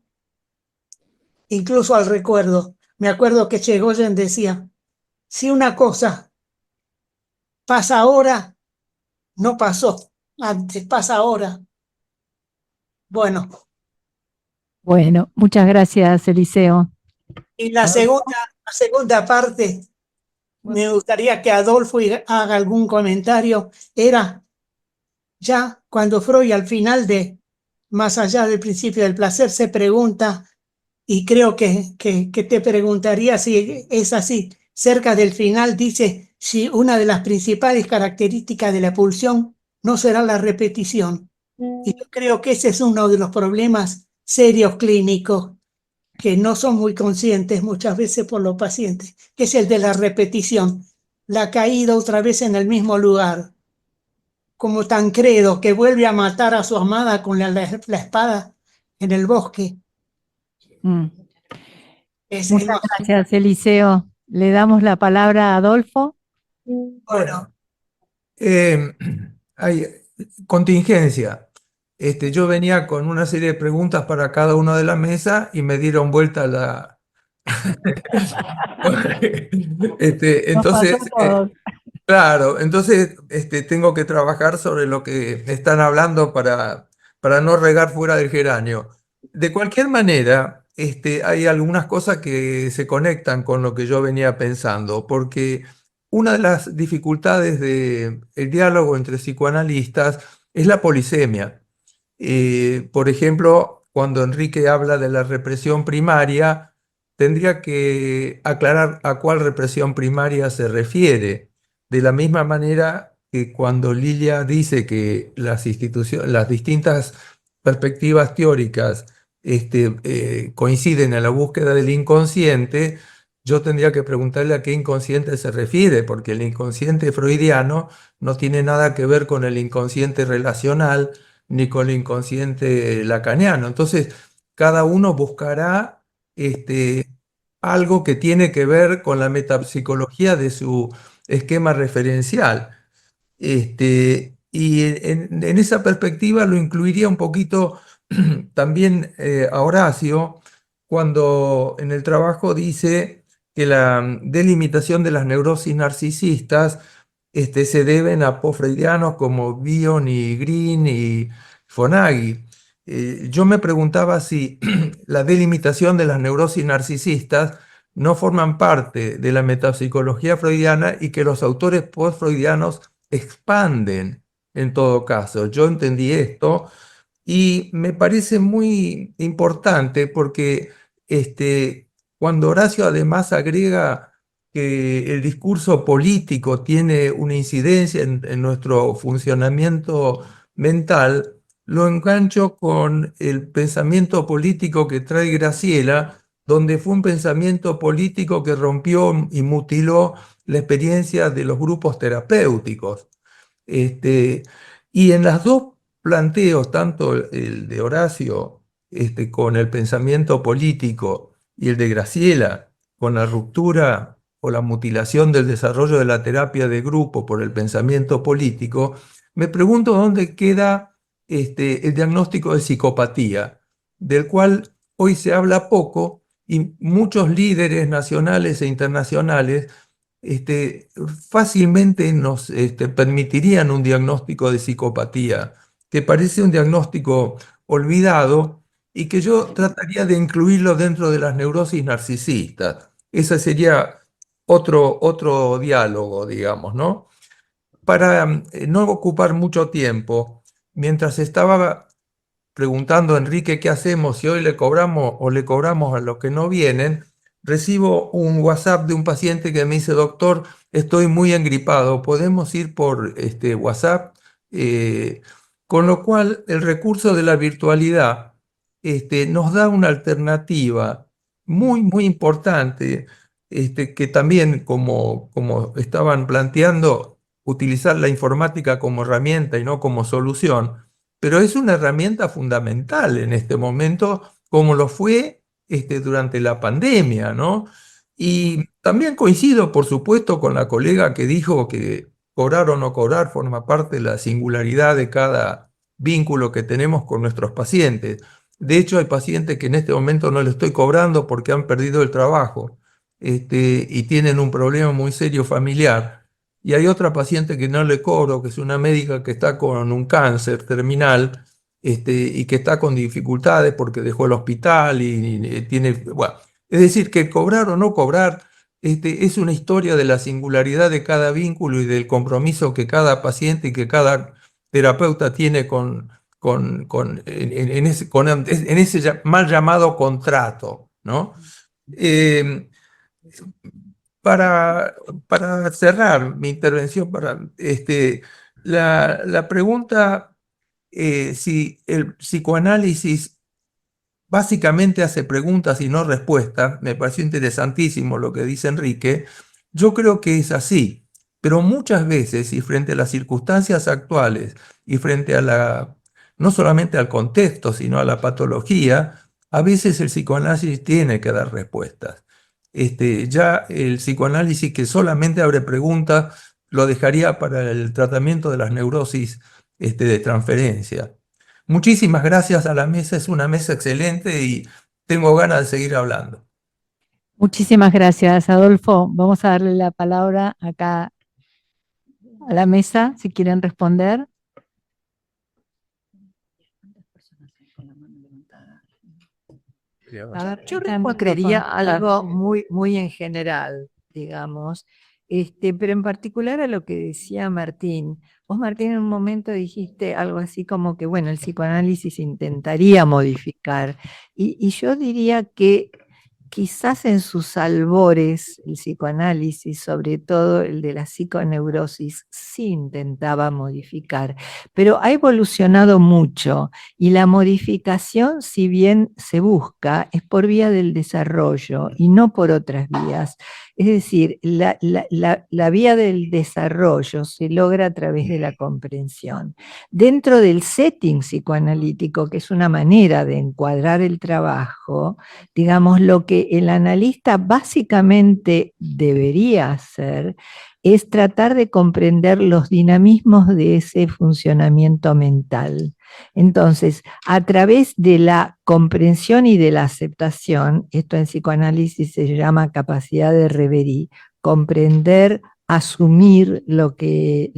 [SPEAKER 15] Incluso al recuerdo. Me acuerdo que Chegoyen decía, si una cosa pasa ahora, no pasó antes, pasa ahora. Bueno.
[SPEAKER 1] Bueno, muchas gracias, Eliseo.
[SPEAKER 15] Y la segunda parte, me gustaría que Adolfo haga algún comentario, era ya cuando Freud al final de Más allá del principio del placer se pregunta, y creo que te preguntaría si es así, cerca del final dice si una de las principales características de la pulsión no será la repetición. Y yo creo que ese es uno de los problemas serios clínicos que no son muy conscientes muchas veces por los pacientes, que es el de la repetición, la caída otra vez en el mismo lugar, como Tancredo, que vuelve a matar a su amada con la espada en el bosque.
[SPEAKER 1] Muchas gracias, Eliseo. Le damos la palabra a Adolfo.
[SPEAKER 8] Bueno, hay contingencia. Yo venía con una serie de preguntas para cada uno de la mesa y me dieron vuelta la... entonces, claro, entonces tengo que trabajar sobre lo que están hablando para no regar fuera del geranio. De cualquier manera, hay algunas cosas que se conectan con lo que yo venía pensando, porque una de las dificultades del diálogo entre psicoanalistas es la polisemia. Por ejemplo, cuando Enrique habla de la represión primaria, tendría que aclarar a cuál represión primaria se refiere. De la misma manera que cuando Lilia dice que las distintas perspectivas teóricas coinciden en la búsqueda del inconsciente, yo tendría que preguntarle a qué inconsciente se refiere, porque el inconsciente freudiano no tiene nada que ver con el inconsciente relacional ni con el inconsciente lacaniano. Entonces, cada uno buscará algo que tiene que ver con la metapsicología de su esquema referencial. Y en esa perspectiva lo incluiría un poquito también a Horacio, cuando en el trabajo dice que la delimitación de las neurosis narcisistas se deben a post-freudianos como Bion y Green y Fonagy. Yo me preguntaba si la delimitación de las neurosis narcisistas no forman parte de la metapsicología freudiana y que los autores post-freudianos expanden en todo caso. Yo entendí esto y me parece muy importante porque cuando Horacio además agrega que el discurso político tiene una incidencia en nuestro funcionamiento mental, lo engancho con el pensamiento político que trae Graciela, donde fue un pensamiento político que rompió y mutiló la experiencia de los grupos terapéuticos. Y en las dos planteos, tanto el de Horacio con el pensamiento político y el de Graciela con la ruptura o la mutilación del desarrollo de la terapia de grupo por el pensamiento político, me pregunto dónde queda el diagnóstico de psicopatía, del cual hoy se habla poco y muchos líderes nacionales e internacionales fácilmente nos permitirían un diagnóstico de psicopatía, que parece un diagnóstico olvidado y que yo trataría de incluirlo dentro de las neurosis narcisistas. Ese sería otro diálogo, digamos, ¿no? Para no ocupar mucho tiempo, mientras estaba preguntando a Enrique qué hacemos, si hoy le cobramos o le cobramos a los que no vienen, recibo un WhatsApp de un paciente que me dice: doctor, estoy muy engripado, ¿podemos ir por WhatsApp? Con lo cual, el recurso de la virtualidad nos da una alternativa muy importante, que también, como estaban planteando, utilizar la informática como herramienta y no como solución, pero es una herramienta fundamental en este momento, como lo fue durante la pandemia, ¿no? Y también coincido, por supuesto, con la colega que dijo que cobrar o no cobrar forma parte de la singularidad de cada vínculo que tenemos con nuestros pacientes. De hecho, hay pacientes que en este momento no le estoy cobrando porque han perdido el trabajo y tienen un problema muy serio familiar. Y hay otra paciente que no le cobro, que es una médica que está con un cáncer terminal y que está con dificultades porque dejó el hospital y tiene... Bueno, es decir, que cobrar o no cobrar es una historia de la singularidad de cada vínculo y del compromiso que cada paciente y que cada terapeuta tiene en ese mal llamado contrato, ¿no? Para cerrar mi intervención, la pregunta, si el psicoanálisis básicamente hace preguntas y no respuestas, me pareció interesantísimo lo que dice Enrique. Yo creo que es así, pero muchas veces, y frente a las circunstancias actuales, y frente a no solamente al contexto, sino a la patología, a veces el psicoanálisis tiene que dar respuestas. Ya el psicoanálisis que solamente abre preguntas lo dejaría para el tratamiento de las neurosis de transferencia. Muchísimas gracias a la mesa, es una mesa excelente y tengo ganas de seguir hablando.
[SPEAKER 1] Muchísimas gracias, Adolfo. Vamos a darle la palabra acá a la mesa, si quieren responder.
[SPEAKER 2] A ver, yo respondería algo muy en general, digamos, pero en particular a lo que decía Martín. Vos, Martín, en un momento dijiste algo así como que, bueno, el psicoanálisis intentaría modificar, y yo diría que quizás en sus albores el psicoanálisis, sobre todo el de la psiconeurosis, sí intentaba modificar, pero ha evolucionado mucho y la modificación, si bien se busca, es por vía del desarrollo y no por otras vías. Es decir, la vía del desarrollo se logra a través de la comprensión. Dentro del setting psicoanalítico, que es una manera de encuadrar el trabajo, digamos, lo que el analista básicamente debería hacer es tratar de comprender los dinamismos de ese funcionamiento mental. Entonces, a través de la comprensión y de la aceptación, esto en psicoanálisis se llama capacidad de reverie, comprender, asumir lo que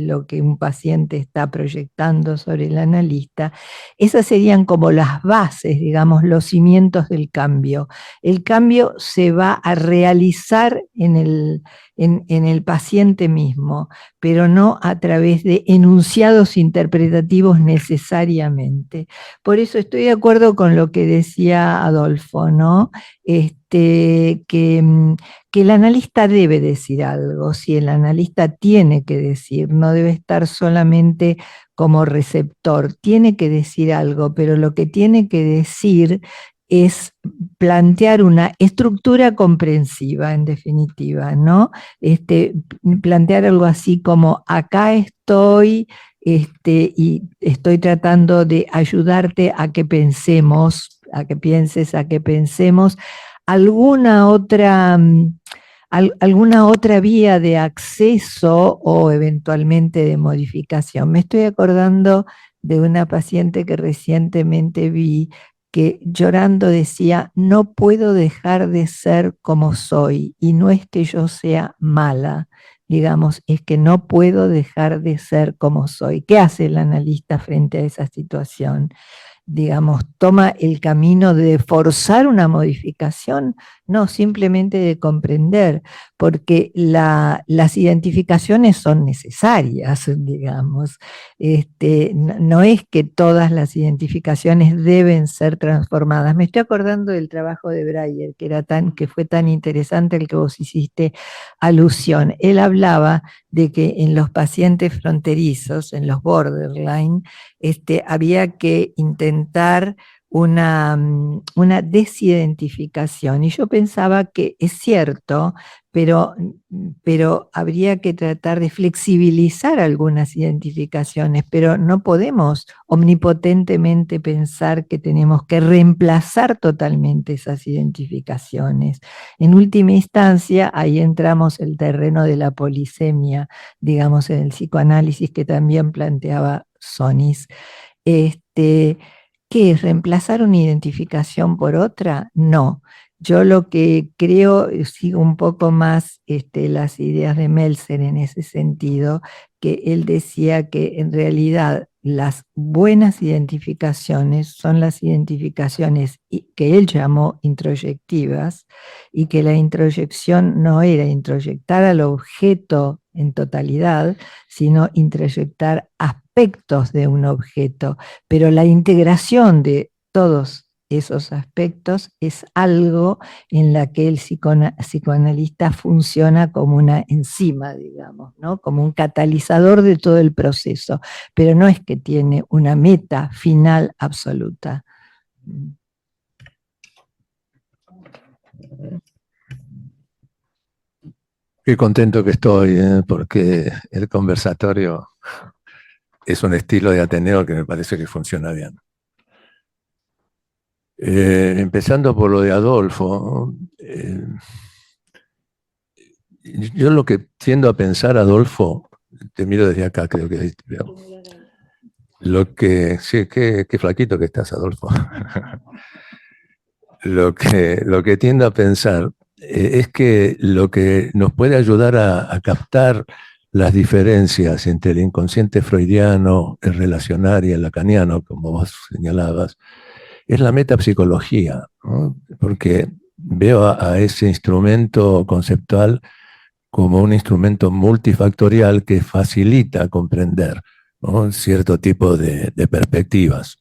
[SPEAKER 2] un paciente está proyectando sobre el analista, esas serían como las bases, digamos, los cimientos del cambio. El cambio se va a realizar en el paciente mismo, pero no a través de enunciados interpretativos necesariamente. Por eso estoy de acuerdo con lo que decía Adolfo, ¿no? Que el analista debe decir algo, si el analista tiene que decir, no debe estar solamente como receptor, tiene que decir algo, pero lo que tiene que decir es plantear una estructura comprensiva, en definitiva, ¿no? Plantear algo así como, acá estoy, y estoy tratando de ayudarte a que pensemos, a que pienses, a que pensemos, alguna otra vía de acceso o eventualmente de modificación. Me estoy acordando de una paciente que recientemente vi que llorando decía, no puedo dejar de ser como soy, y no es que yo sea mala, digamos, es que no puedo dejar de ser como soy. ¿Qué hace el analista frente a esa situación? Digamos, toma el camino de forzar una modificación, no, simplemente de comprender, porque las identificaciones son necesarias, digamos. No es que todas las identificaciones deben ser transformadas. Me estoy acordando del trabajo de Breyer, que fue tan interesante, el que vos hiciste alusión. Él hablaba de que en los pacientes fronterizos, en los borderline, había que intentar una desidentificación. Y yo pensaba que es cierto, pero habría que tratar de flexibilizar algunas identificaciones, pero no podemos omnipotentemente pensar que tenemos que reemplazar totalmente esas identificaciones. En última instancia, ahí entramos el terreno de la polisemia, digamos, en el psicoanálisis que también planteaba Sonis. ¿Qué es? ¿Reemplazar una identificación por otra? No. Yo lo que creo, sigo un poco más las ideas de Meltzer en ese sentido, que él decía que en realidad las buenas identificaciones son las identificaciones que él llamó introyectivas, y que la introyección no era introyectar al objeto en totalidad, sino introyectar aspectos de un objeto, pero la integración de todos esos aspectos es algo en la que el psicoanalista funciona como una enzima, digamos, ¿no? Como un catalizador de todo el proceso, pero no es que tiene una meta final absoluta.
[SPEAKER 6] Qué contento que estoy, porque el conversatorio es un estilo de Ateneo que me parece que funciona bien. Empezando por lo de Adolfo, yo lo que tiendo a pensar, Adolfo, te miro desde acá, creo que ahí te veo. Sí, qué flaquito que estás, Adolfo. Lo que tiendo a pensar es que lo que nos puede ayudar a captar las diferencias entre el inconsciente freudiano, el relacional y el lacaniano, como vos señalabas, es la metapsicología, ¿no? Porque veo a ese instrumento conceptual como un instrumento multifactorial que facilita comprender, ¿no? Cierto tipo de perspectivas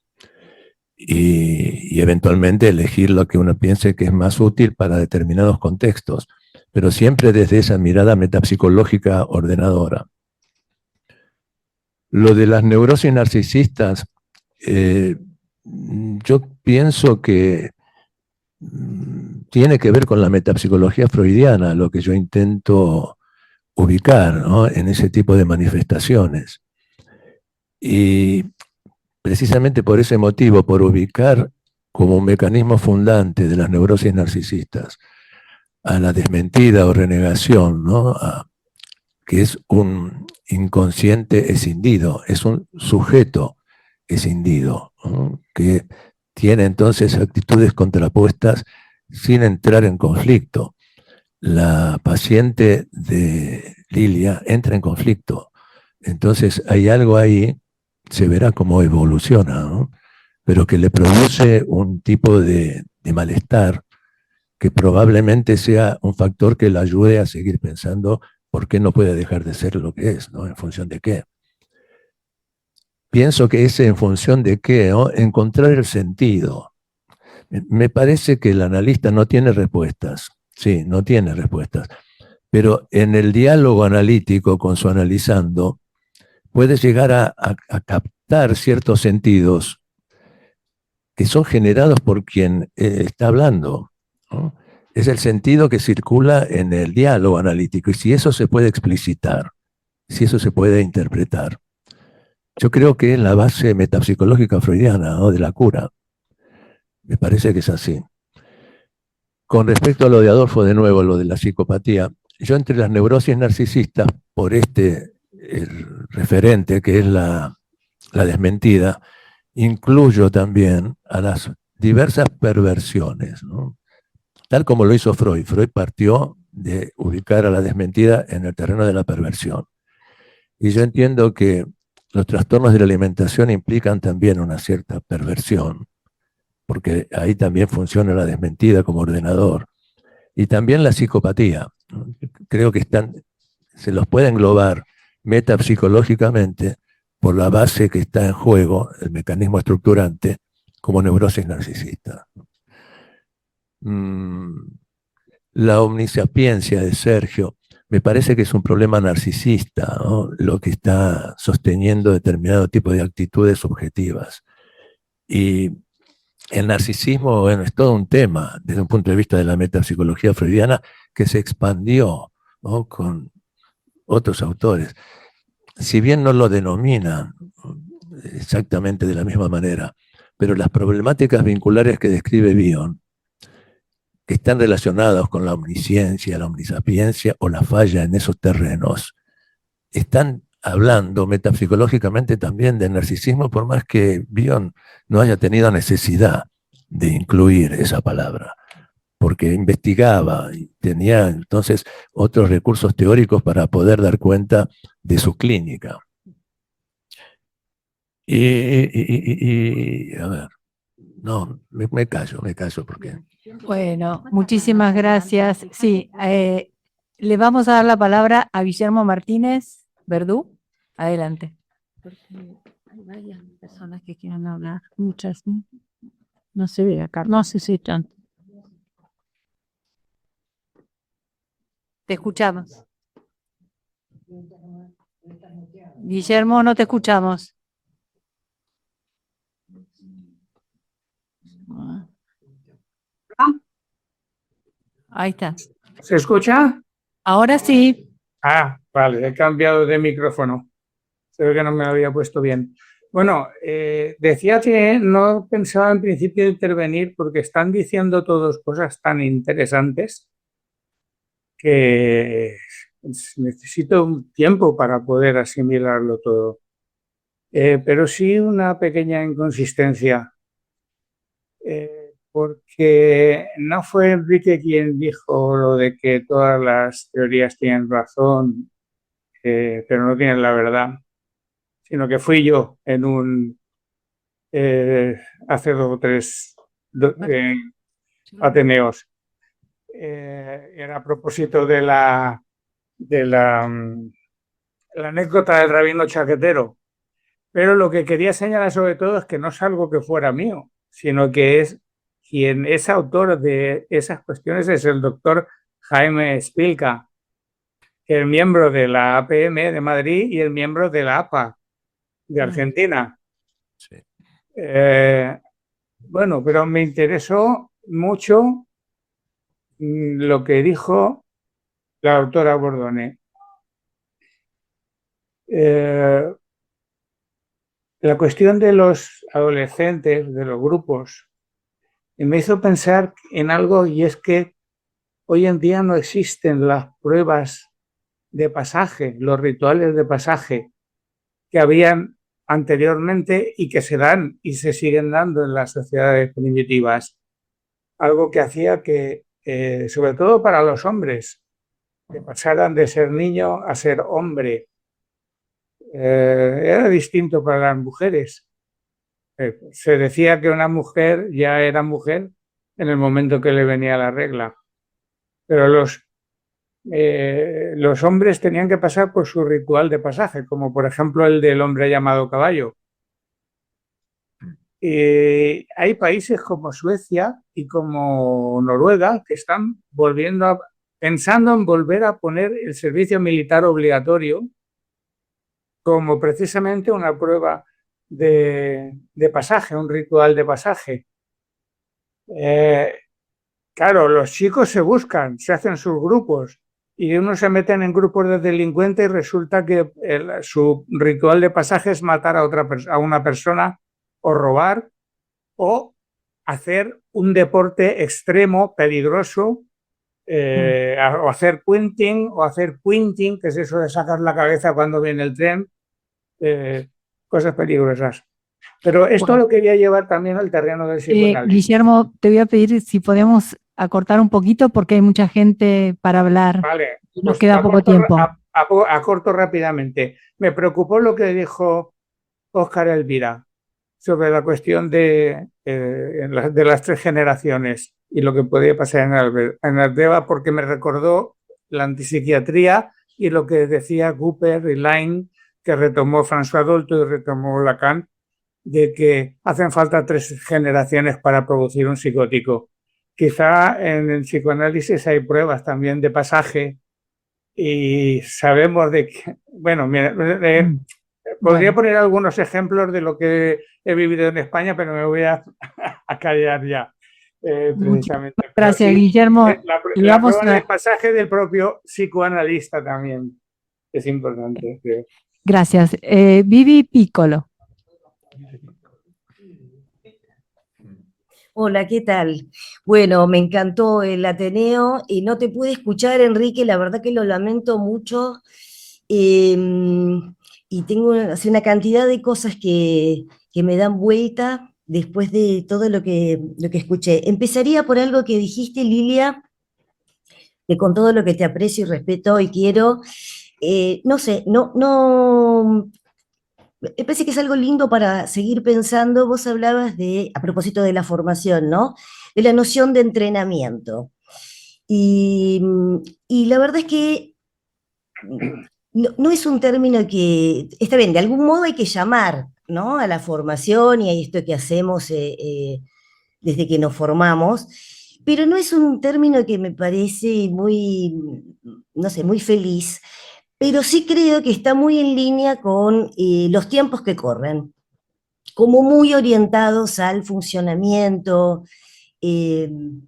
[SPEAKER 6] y eventualmente elegir lo que uno piense que es más útil para determinados contextos, pero siempre desde esa mirada metapsicológica ordenadora. Lo de las neurosis narcisistas, yo pienso que tiene que ver con la metapsicología freudiana, lo que yo intento ubicar, ¿no?, en ese tipo de manifestaciones. Y precisamente por ese motivo, por ubicar como un mecanismo fundante de las neurosis narcisistas a la desmentida o renegación, ¿no?, que es un inconsciente escindido, es un sujeto escindido, ¿no?, que tiene entonces actitudes contrapuestas sin entrar en conflicto. La paciente de Lilia entra en conflicto. Entonces hay algo ahí, se verá cómo evoluciona, ¿no?, pero que le produce un tipo de malestar que probablemente sea un factor que le ayude a seguir pensando por qué no puede dejar de ser lo que es, ¿no?, en función de qué. Pienso que es en función de qué, ¿no?, encontrar el sentido. Me parece que el analista no tiene respuestas, sí, no tiene respuestas, pero en el diálogo analítico con su analizando puede llegar a captar ciertos sentidos que son generados por quien está hablando, ¿no? Es el sentido que circula en el diálogo analítico, y si eso se puede explicitar, si eso se puede interpretar, yo creo que es la base metapsicológica freudiana, ¿no?, de la cura. Me parece que es así. Con respecto a lo de Adolfo, de nuevo, lo de la psicopatía, yo entre las neurosis narcisistas, por el referente que es la desmentida, incluyo también a las diversas perversiones, ¿no?, tal como lo hizo Freud. Freud partió de ubicar a la desmentida en el terreno de la perversión. Y yo entiendo que los trastornos de la alimentación implican también una cierta perversión, porque ahí también funciona la desmentida como ordenador. Y también la psicopatía, ¿no? Creo que se los puede englobar metapsicológicamente por la base que está en juego, el mecanismo estructurante, como neurosis narcisista. La omnisapiencia de Sergio, me parece que es un problema narcisista, ¿no?, lo que está sosteniendo determinado tipo de actitudes subjetivas. Y el narcisismo, bueno, es todo un tema desde un punto de vista de la metapsicología freudiana que se expandió, ¿no?, con otros autores. Si bien no lo denominan exactamente de la misma manera, pero las problemáticas vinculares que describe Bion, que están relacionadas con la omnisciencia, la omnisapiencia o la falla en esos terrenos, están hablando metapsicológicamente también del narcisismo, por más que Bion no haya tenido necesidad de incluir esa palabra, porque investigaba y tenía entonces otros recursos teóricos para poder dar cuenta de su clínica. Y a ver, no, me callo porque...
[SPEAKER 1] Bueno, muchísimas gracias. Sí, le vamos a dar la palabra a Guillermo Martínez Verdú. Adelante.
[SPEAKER 5] Porque hay varias personas que quieren hablar, muchas. No se ve acá, no sé si tanto.
[SPEAKER 1] Te escuchamos. Guillermo, no te escuchamos. Ahí está.
[SPEAKER 7] ¿Se escucha?
[SPEAKER 1] Ahora sí.
[SPEAKER 7] Ah, vale, he cambiado de micrófono. Se ve que no me había puesto bien. Bueno, decía que no pensaba en principio intervenir porque están diciendo todos cosas tan interesantes que necesito un tiempo para poder asimilarlo todo. Pero sí una pequeña inconsistencia. Porque no fue Enrique quien dijo lo de que todas las teorías tienen razón, pero no tienen la verdad, sino que fui yo en hace 2 o 3 Ateneos. Era a propósito de la anécdota del rabino chaquetero. Pero lo que quería señalar sobre todo es que no es algo que fuera mío, sino que es quien es autor de esas cuestiones es el doctor Jaime Spilka, el miembro de la APM de Madrid y el miembro de la APA de Argentina.
[SPEAKER 6] Sí.
[SPEAKER 7] Bueno, pero me interesó mucho lo que dijo la doctora Bordone. La cuestión de los adolescentes, de los grupos, me hizo pensar en algo, y es que hoy en día no existen las pruebas de pasaje, los rituales de pasaje que habían anteriormente y que se dan y se siguen dando en las sociedades primitivas. Algo que hacía que, sobre todo para los hombres, que pasaran de ser niño a ser hombre. Era distinto para las mujeres. Se decía que una mujer ya era mujer en el momento que le venía la regla, pero los hombres tenían que pasar por su ritual de pasaje, como por ejemplo el del hombre llamado caballo. Hay países como Suecia y como Noruega que están pensando en volver a poner el servicio militar obligatorio como precisamente una prueba de pasaje, un ritual de pasaje. Claro, los chicos se buscan, se hacen sus grupos y unos se meten en grupos de delincuentes y resulta que su ritual de pasaje es matar a una persona o robar o hacer un deporte extremo, peligroso, o hacer puenting o hacer quinting, que es eso de sacar la cabeza cuando viene el tren, cosas peligrosas. Pero esto
[SPEAKER 1] Bueno.
[SPEAKER 7] lo quería llevar también al terreno del psicoanálisis.
[SPEAKER 1] Guillermo, te voy a pedir si podemos acortar un poquito porque hay mucha gente para hablar.
[SPEAKER 7] Vale,
[SPEAKER 1] Nos
[SPEAKER 7] pues
[SPEAKER 1] queda poco tiempo.
[SPEAKER 7] acorto rápidamente. Me preocupó lo que dijo Óscar Elvira sobre la cuestión de las 3 generaciones y lo que podía pasar en Ardeva, porque me recordó la antipsiquiatría y lo que decía Cooper y Line, que retomó François Dolto y retomó Lacan, de que hacen falta 3 generaciones para producir un psicótico. Quizá en el psicoanálisis hay pruebas también de pasaje y sabemos de que, bueno, podría poner algunos ejemplos de lo que he vivido en España, pero me voy a callar ya. Precisamente.
[SPEAKER 1] Gracias,
[SPEAKER 7] Sí,
[SPEAKER 1] Guillermo.
[SPEAKER 7] la
[SPEAKER 1] Vamos
[SPEAKER 7] prueba
[SPEAKER 1] a-
[SPEAKER 7] del pasaje del propio psicoanalista también es importante, creo.
[SPEAKER 1] Gracias. Vivi Piccolo.
[SPEAKER 16] Hola, ¿qué tal? Bueno, me encantó el Ateneo y no te pude escuchar, Enrique, la verdad que lo lamento mucho. Y tengo así una cantidad de cosas que me dan vuelta después de todo lo que escuché. Empezaría por algo que dijiste, Lilia, que con todo lo que te aprecio y respeto y quiero, no sé, me parece que es algo lindo para seguir pensando. Vos hablabas a propósito de la formación, ¿no? De la noción de entrenamiento. Y la verdad es que no es un término que, está bien, de algún modo hay que llamar, ¿no? A la formación y a esto que hacemos desde que nos formamos, pero no es un término que me parece muy, no sé, muy feliz, pero sí creo que está muy en línea con los tiempos que corren, como muy orientados al funcionamiento,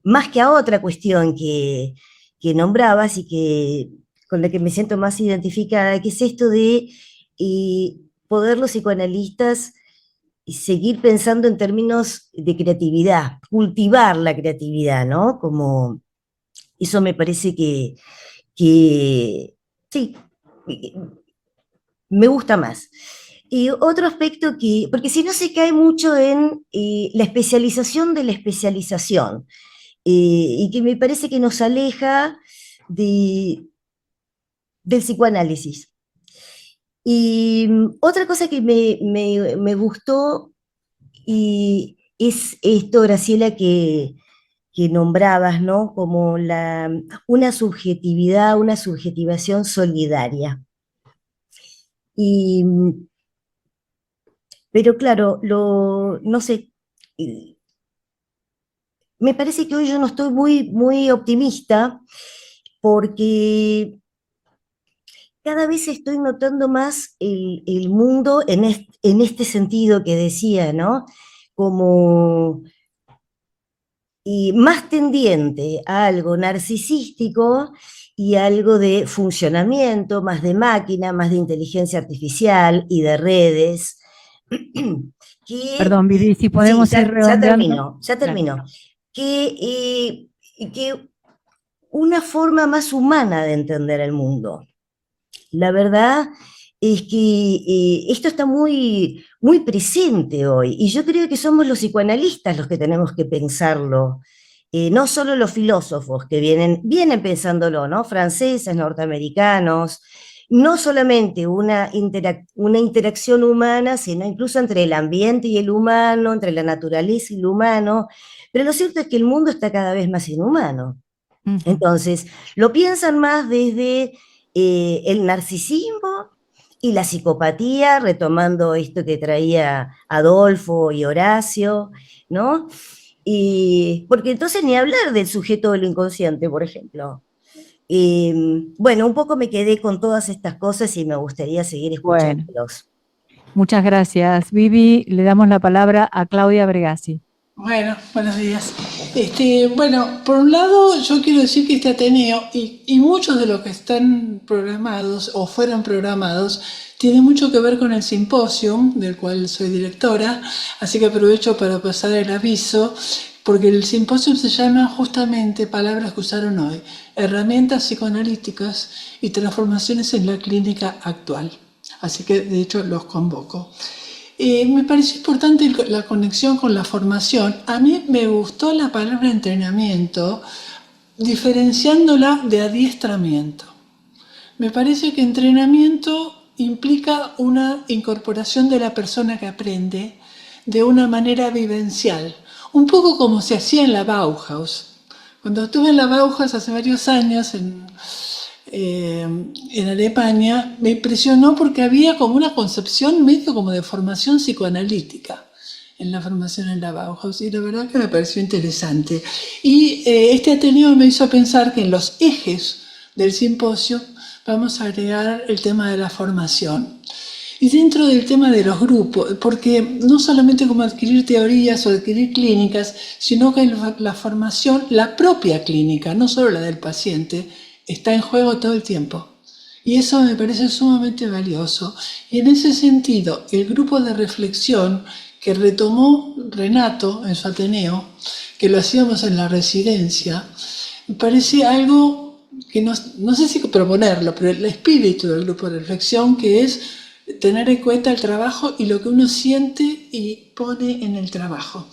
[SPEAKER 16] más que a otra cuestión que nombrabas y con la que me siento más identificada, que es esto de poder los psicoanalistas seguir pensando en términos de creatividad, cultivar la creatividad, ¿no? Como eso me parece que sí, me gusta más. Y otro aspecto porque si no se cae mucho en la especialización de la especialización, y que me parece que nos aleja del psicoanálisis. Y otra cosa que me gustó y es esto, Graciela, que nombrabas, ¿no? Como una subjetividad, una subjetivación solidaria. Pero claro, no sé, me parece que hoy yo no estoy muy optimista porque cada vez estoy notando más el mundo en este sentido que decía, ¿no? Como y más tendiente a algo narcisístico y algo de funcionamiento, más de máquina, más de inteligencia artificial y de redes.
[SPEAKER 1] Perdón, Vivi, si
[SPEAKER 16] Sí,
[SPEAKER 1] podemos ir redondeando.
[SPEAKER 16] ya terminó. Que una forma más humana de entender el mundo. La verdad es que esto está muy, muy presente hoy, y yo creo que somos los psicoanalistas los que tenemos que pensarlo, no solo los filósofos que vienen pensándolo, ¿no? Franceses, norteamericanos, no solamente una interacción humana, sino incluso entre el ambiente y el humano, entre la naturaleza y el humano, pero lo cierto es que el mundo está cada vez más inhumano. Entonces, lo piensan más desde el narcisismo y la psicopatía, retomando esto que traía Adolfo y Horacio, ¿no? Y, porque entonces ni hablar del sujeto de lo inconsciente, por ejemplo. Bueno, un poco me quedé con todas estas cosas y me gustaría seguir
[SPEAKER 1] Bueno,
[SPEAKER 16] escuchándolos.
[SPEAKER 1] muchas gracias. Vivi, le damos la palabra a Claudia Bregasi.
[SPEAKER 14] Bueno, buenos días. Bueno, por un lado yo quiero decir que este Ateneo y muchos de los que están programados o fueron programados tienen mucho que ver con el simposio del cual soy directora, así que aprovecho para pasar el aviso, porque el simposio se llama justamente, palabras que usaron hoy, herramientas psicoanalíticas y transformaciones en la clínica actual. Así que de hecho los convoco. Me pareció importante la conexión con la formación. A mí me gustó la palabra entrenamiento, diferenciándola de adiestramiento. Me parece que entrenamiento implica una incorporación de la persona que aprende de una manera vivencial, un poco como se hacía en la Bauhaus. Cuando estuve en la Bauhaus hace varios años en Alemania, me impresionó porque había como una concepción medio como de formación psicoanalítica en la formación en la Bauhaus, y la verdad que me pareció interesante. Y este Ateneo me hizo pensar que en los ejes del simposio vamos a agregar el tema de la formación. Y dentro del tema de los grupos, porque no solamente como adquirir teorías o adquirir clínicas, sino que la formación, la propia clínica, no solo la del paciente, está en juego todo el tiempo. Y eso me parece sumamente valioso. Y en ese sentido, el grupo de reflexión que retomó Renato en su Ateneo, que lo hacíamos en la residencia, me parece algo que no sé si proponerlo, pero el espíritu del grupo de reflexión, que es tener en cuenta el trabajo y lo que uno siente y pone en el trabajo.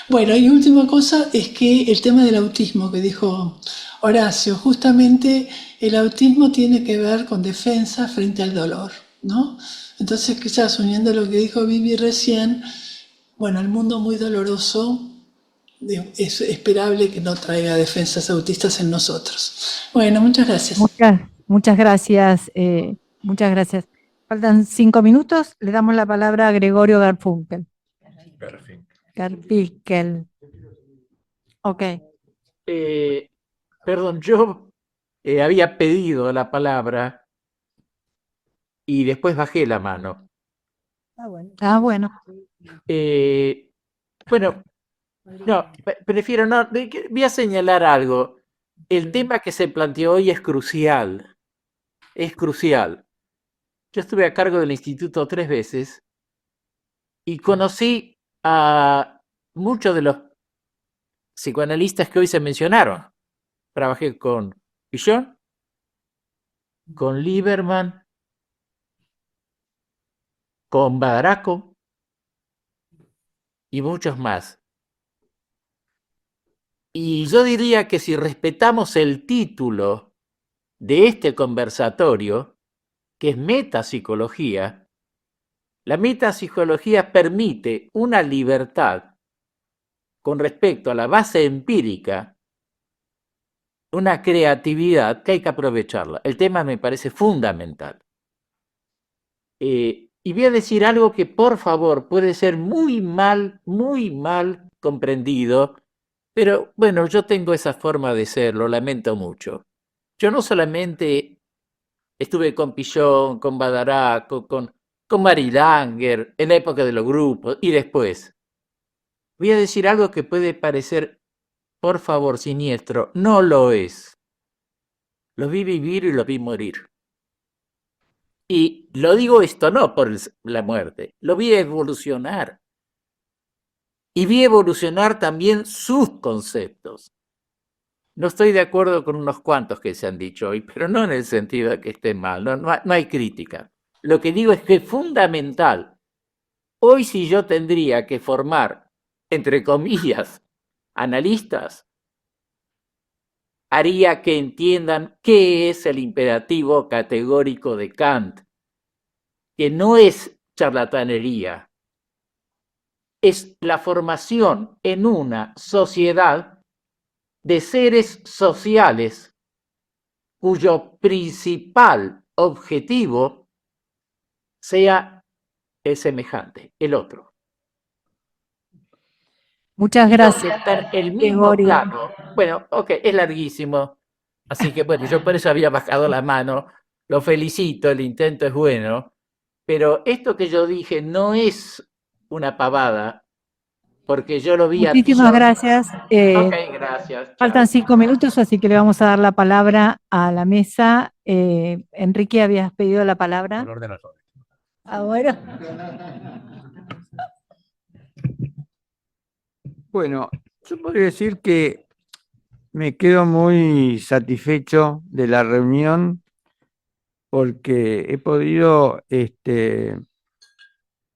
[SPEAKER 14] Bueno, y última cosa es que el tema del autismo que dijo Horacio, justamente el autismo tiene que ver con defensa frente al dolor, ¿no? Entonces quizás uniendo lo que dijo Vivi recién, bueno, el mundo muy doloroso es esperable que no traiga defensas autistas en nosotros. Bueno, muchas gracias.
[SPEAKER 1] Muchas gracias. Muchas gracias. Faltan 5 minutos. Le damos la palabra a Gregorio Garfunkel. Garfinkel. Ok.
[SPEAKER 17] Perdón, yo había pedido la palabra y después bajé la mano.
[SPEAKER 1] Ah, bueno.
[SPEAKER 17] Bueno, no, prefiero no. Voy a señalar algo. El tema que se planteó hoy es crucial. Es crucial. Yo estuve a cargo del instituto 3 veces y conocí a muchos de los psicoanalistas que hoy se mencionaron. Trabajé con Pichon, con Lieberman, con Badaraco y muchos más. Y yo diría que si respetamos el título de este conversatorio, que es metapsicología, la metapsicología permite una libertad con respecto a la base empírica, una creatividad que hay que aprovecharla. El tema me parece fundamental. Y voy a decir algo que, por favor, puede ser muy mal comprendido, pero bueno, yo tengo esa forma de ser, lo lamento mucho. Yo no solamente estuve con Pichon, con Badaraco, con Mary Langer, en la época de los grupos y después. Voy a decir algo que puede parecer por favor, siniestro, no lo es. Lo vi vivir y lo vi morir. Y lo digo esto no por la muerte, lo vi evolucionar. Y vi evolucionar también sus conceptos. No estoy de acuerdo con unos cuantos que se han dicho hoy, pero no en el sentido de que estén mal, no hay crítica. Lo que digo es que es fundamental. Hoy si yo tendría que formar, entre comillas, analistas, haría que entiendan qué es el imperativo categórico de Kant, que no es charlatanería, es la formación en una sociedad de seres sociales cuyo principal objetivo sea el semejante, el otro.
[SPEAKER 1] Muchas gracias.
[SPEAKER 17] Aceptar el mismo
[SPEAKER 1] Gregorio.
[SPEAKER 17] plano. Bueno, ok, es larguísimo. Así que bueno, yo por eso había bajado la mano. Lo felicito, el intento es bueno. Pero esto que yo dije no es una pavada, porque yo lo vi a
[SPEAKER 1] Muchísimas gracias.
[SPEAKER 17] Ok, gracias.
[SPEAKER 1] Faltan 5 minutos, así que le vamos a dar la palabra a la mesa. Enrique, ¿habías pedido la palabra?
[SPEAKER 6] Por orden alfabético.
[SPEAKER 1] Ah, bueno.
[SPEAKER 3] Bueno, yo podría decir que me quedo muy satisfecho de la reunión porque he podido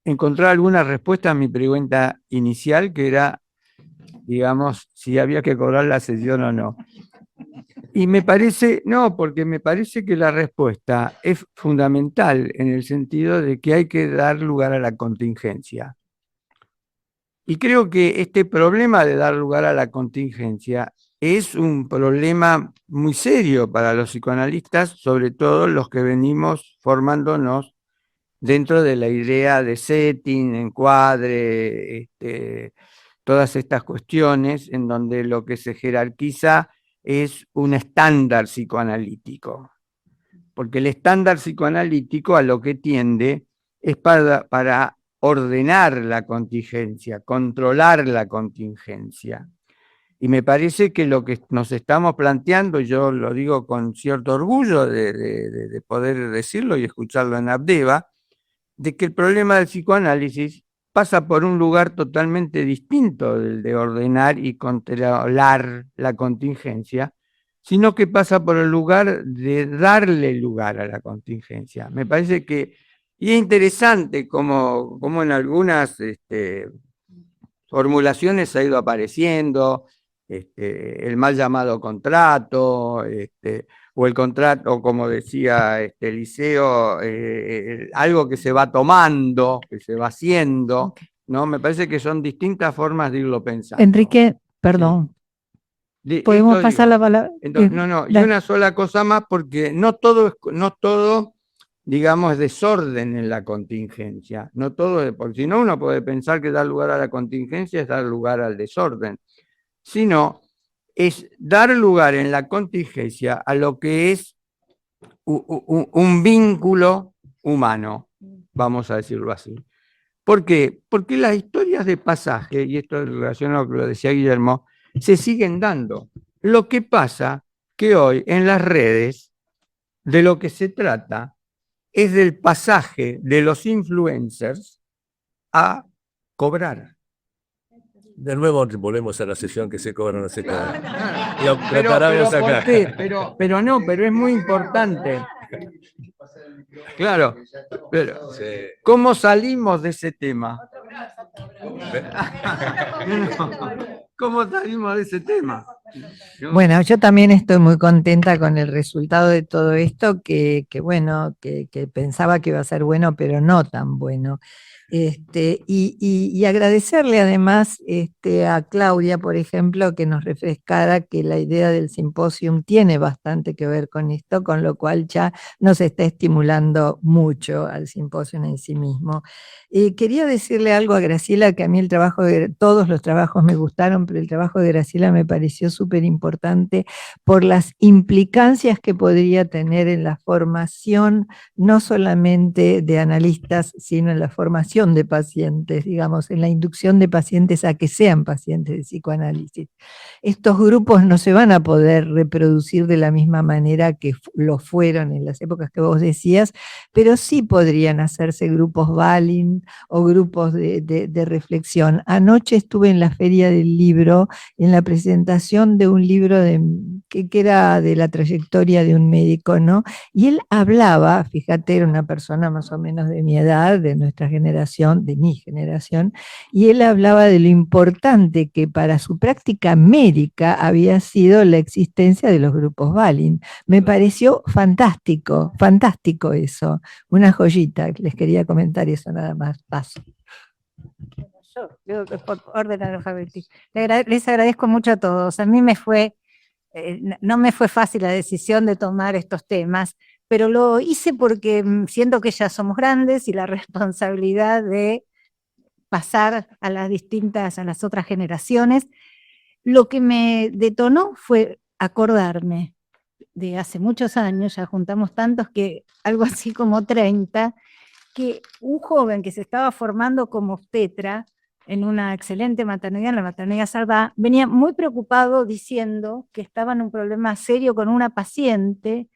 [SPEAKER 3] encontrar alguna respuesta a mi pregunta inicial, que era, digamos, si había que cobrar la sesión o no. Y me parece, no, porque me parece que la respuesta es fundamental en el sentido de que hay que dar lugar a la contingencia. Y creo que este problema de dar lugar a la contingencia es un problema muy serio para los psicoanalistas, sobre todo los que venimos formándonos dentro de la idea de setting, encuadre, todas estas cuestiones en donde lo que se jerarquiza es un estándar psicoanalítico. Porque el estándar psicoanalítico a lo que tiende es para ordenar la contingencia, controlar la contingencia. Y me parece que lo que nos estamos planteando, yo lo digo con cierto orgullo de poder decirlo y escucharlo en Abdeva, de que el problema del psicoanálisis pasa por un lugar totalmente distinto del de ordenar y controlar la contingencia, sino que pasa por el lugar de darle lugar a la contingencia. Me parece que, y es interesante como en algunas formulaciones ha ido apareciendo el mal llamado contrato, o el contrato, como decía Eliseo, algo que se va tomando, que se va haciendo, ¿no? Me parece que son distintas formas de irlo pensando.
[SPEAKER 1] Enrique, perdón. ¿Podemos pasar la palabra?
[SPEAKER 3] No, y una sola cosa más, porque no todo, digamos, es desorden en la contingencia. No todo, porque si no uno puede pensar que dar lugar a la contingencia es dar lugar al desorden, sino es dar lugar en la contingencia a lo que es un vínculo humano, vamos a decirlo así. ¿Por qué? Porque las historias de pasaje, y esto es relacionado con lo que decía Guillermo, se siguen dando. Lo que pasa que hoy en las redes de lo que se trata es del pasaje de los influencers a cobrar.
[SPEAKER 6] De nuevo volvemos a la sesión que se cobra, no se cobra.
[SPEAKER 3] Pero es muy importante. Claro, pero ¿cómo salimos de ese tema? ¿Cómo salimos de ese tema?
[SPEAKER 2] Bueno, yo también estoy muy contenta con el resultado de todo esto, que pensaba que iba a ser bueno, pero no tan bueno. Y agradecerle además a Claudia, por ejemplo, que nos refrescara que la idea del simposium tiene bastante que ver con esto, con lo cual ya nos está estimulando mucho al simposium en sí mismo. Quería decirle algo a Graciela, que a mí todos los trabajos me gustaron, pero el trabajo de Graciela me pareció súper importante por las implicancias que podría tener en la formación, no solamente de analistas, sino en la formación inducción de pacientes, digamos, en la inducción de pacientes a que sean pacientes de psicoanálisis. Estos grupos no se van a poder reproducir de la misma manera que lo fueron en las épocas que vos decías, pero sí podrían hacerse grupos Balin o grupos de reflexión. Anoche estuve en la Feria del Libro, en la presentación de un libro que era de la trayectoria de un médico, ¿no? Y él hablaba, fíjate, era una persona más o menos de mi edad, de nuestra generación, de mi generación, y él hablaba de lo importante que para su práctica médica había sido la existencia de los grupos Balin. Me pareció fantástico, fantástico eso, una joyita. Les quería comentar eso nada más. Paso.
[SPEAKER 4] Yo, por orden alfabético. Les agradezco mucho a todos. A mí no me fue fácil la decisión de tomar estos temas, pero lo hice porque siento que ya somos grandes y la responsabilidad de pasar a las otras generaciones. Lo que me detonó fue acordarme de hace muchos años, ya juntamos tantos que algo así como 30, que un joven que se estaba formando como obstetra en una excelente maternidad, en la maternidad Sardá, venía muy preocupado diciendo que estaba en un problema serio con una paciente,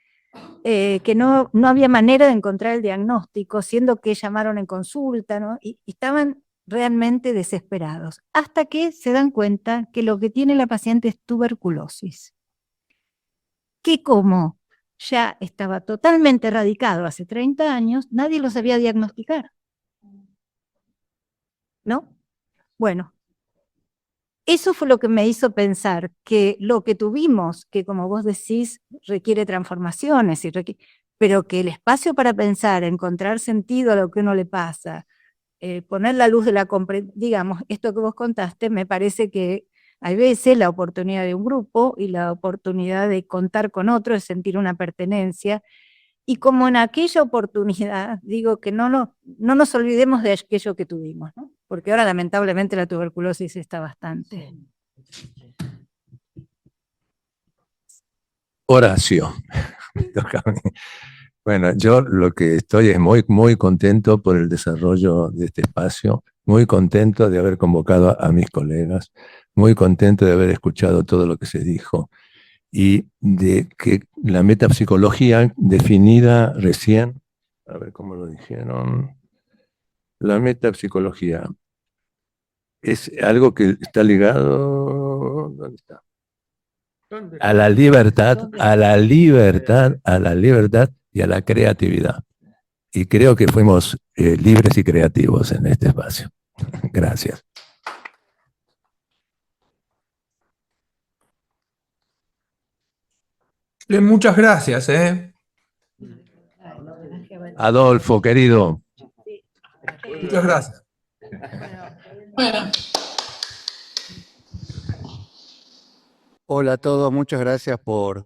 [SPEAKER 4] que no había manera de encontrar el diagnóstico, siendo que llamaron en consulta, ¿no? Y estaban realmente desesperados, hasta que se dan cuenta que lo que tiene la paciente es tuberculosis, que como ya estaba totalmente erradicado hace 30 años, nadie lo sabía diagnosticar, ¿no? Bueno, eso fue lo que me hizo pensar que lo que tuvimos, que como vos decís, requiere transformaciones, pero que el espacio para pensar, encontrar sentido a lo que uno le pasa, poner la luz de la comprensión, digamos, esto que vos contaste, me parece que hay veces la oportunidad de un grupo y la oportunidad de contar con otro, de sentir una pertenencia, y como en aquella oportunidad, digo que no nos olvidemos de aquello que tuvimos, ¿no? Porque ahora lamentablemente la tuberculosis está bastante.
[SPEAKER 6] Horacio. Me toca a mí. Bueno, yo lo que estoy es muy, muy contento por el desarrollo de este espacio, muy contento de haber convocado a mis colegas, muy contento de haber escuchado todo lo que se dijo y de que la metapsicología definida recién, a ver cómo lo dijeron, la metapsicología es algo que está ligado, ¿dónde está? A la libertad, a la libertad, a la libertad y a la creatividad. Y creo que fuimos libres y creativos en este espacio. Gracias.
[SPEAKER 8] Muchas gracias, ¿eh?
[SPEAKER 6] Adolfo, querido.
[SPEAKER 8] Muchas gracias.
[SPEAKER 14] Bueno,
[SPEAKER 11] Hola a todos, muchas gracias por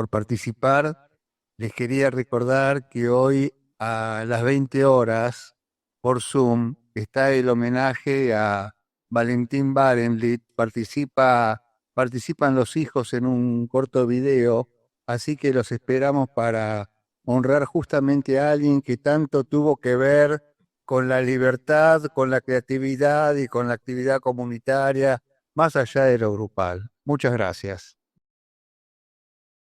[SPEAKER 11] participar. Les quería recordar que hoy a las 20 horas por Zoom está el homenaje a Valentín Barenlit. Participan los hijos en un corto video, así que los esperamos para honrar justamente a alguien que tanto tuvo que ver con la libertad, con la creatividad y con la actividad comunitaria, más allá de lo grupal. Muchas gracias.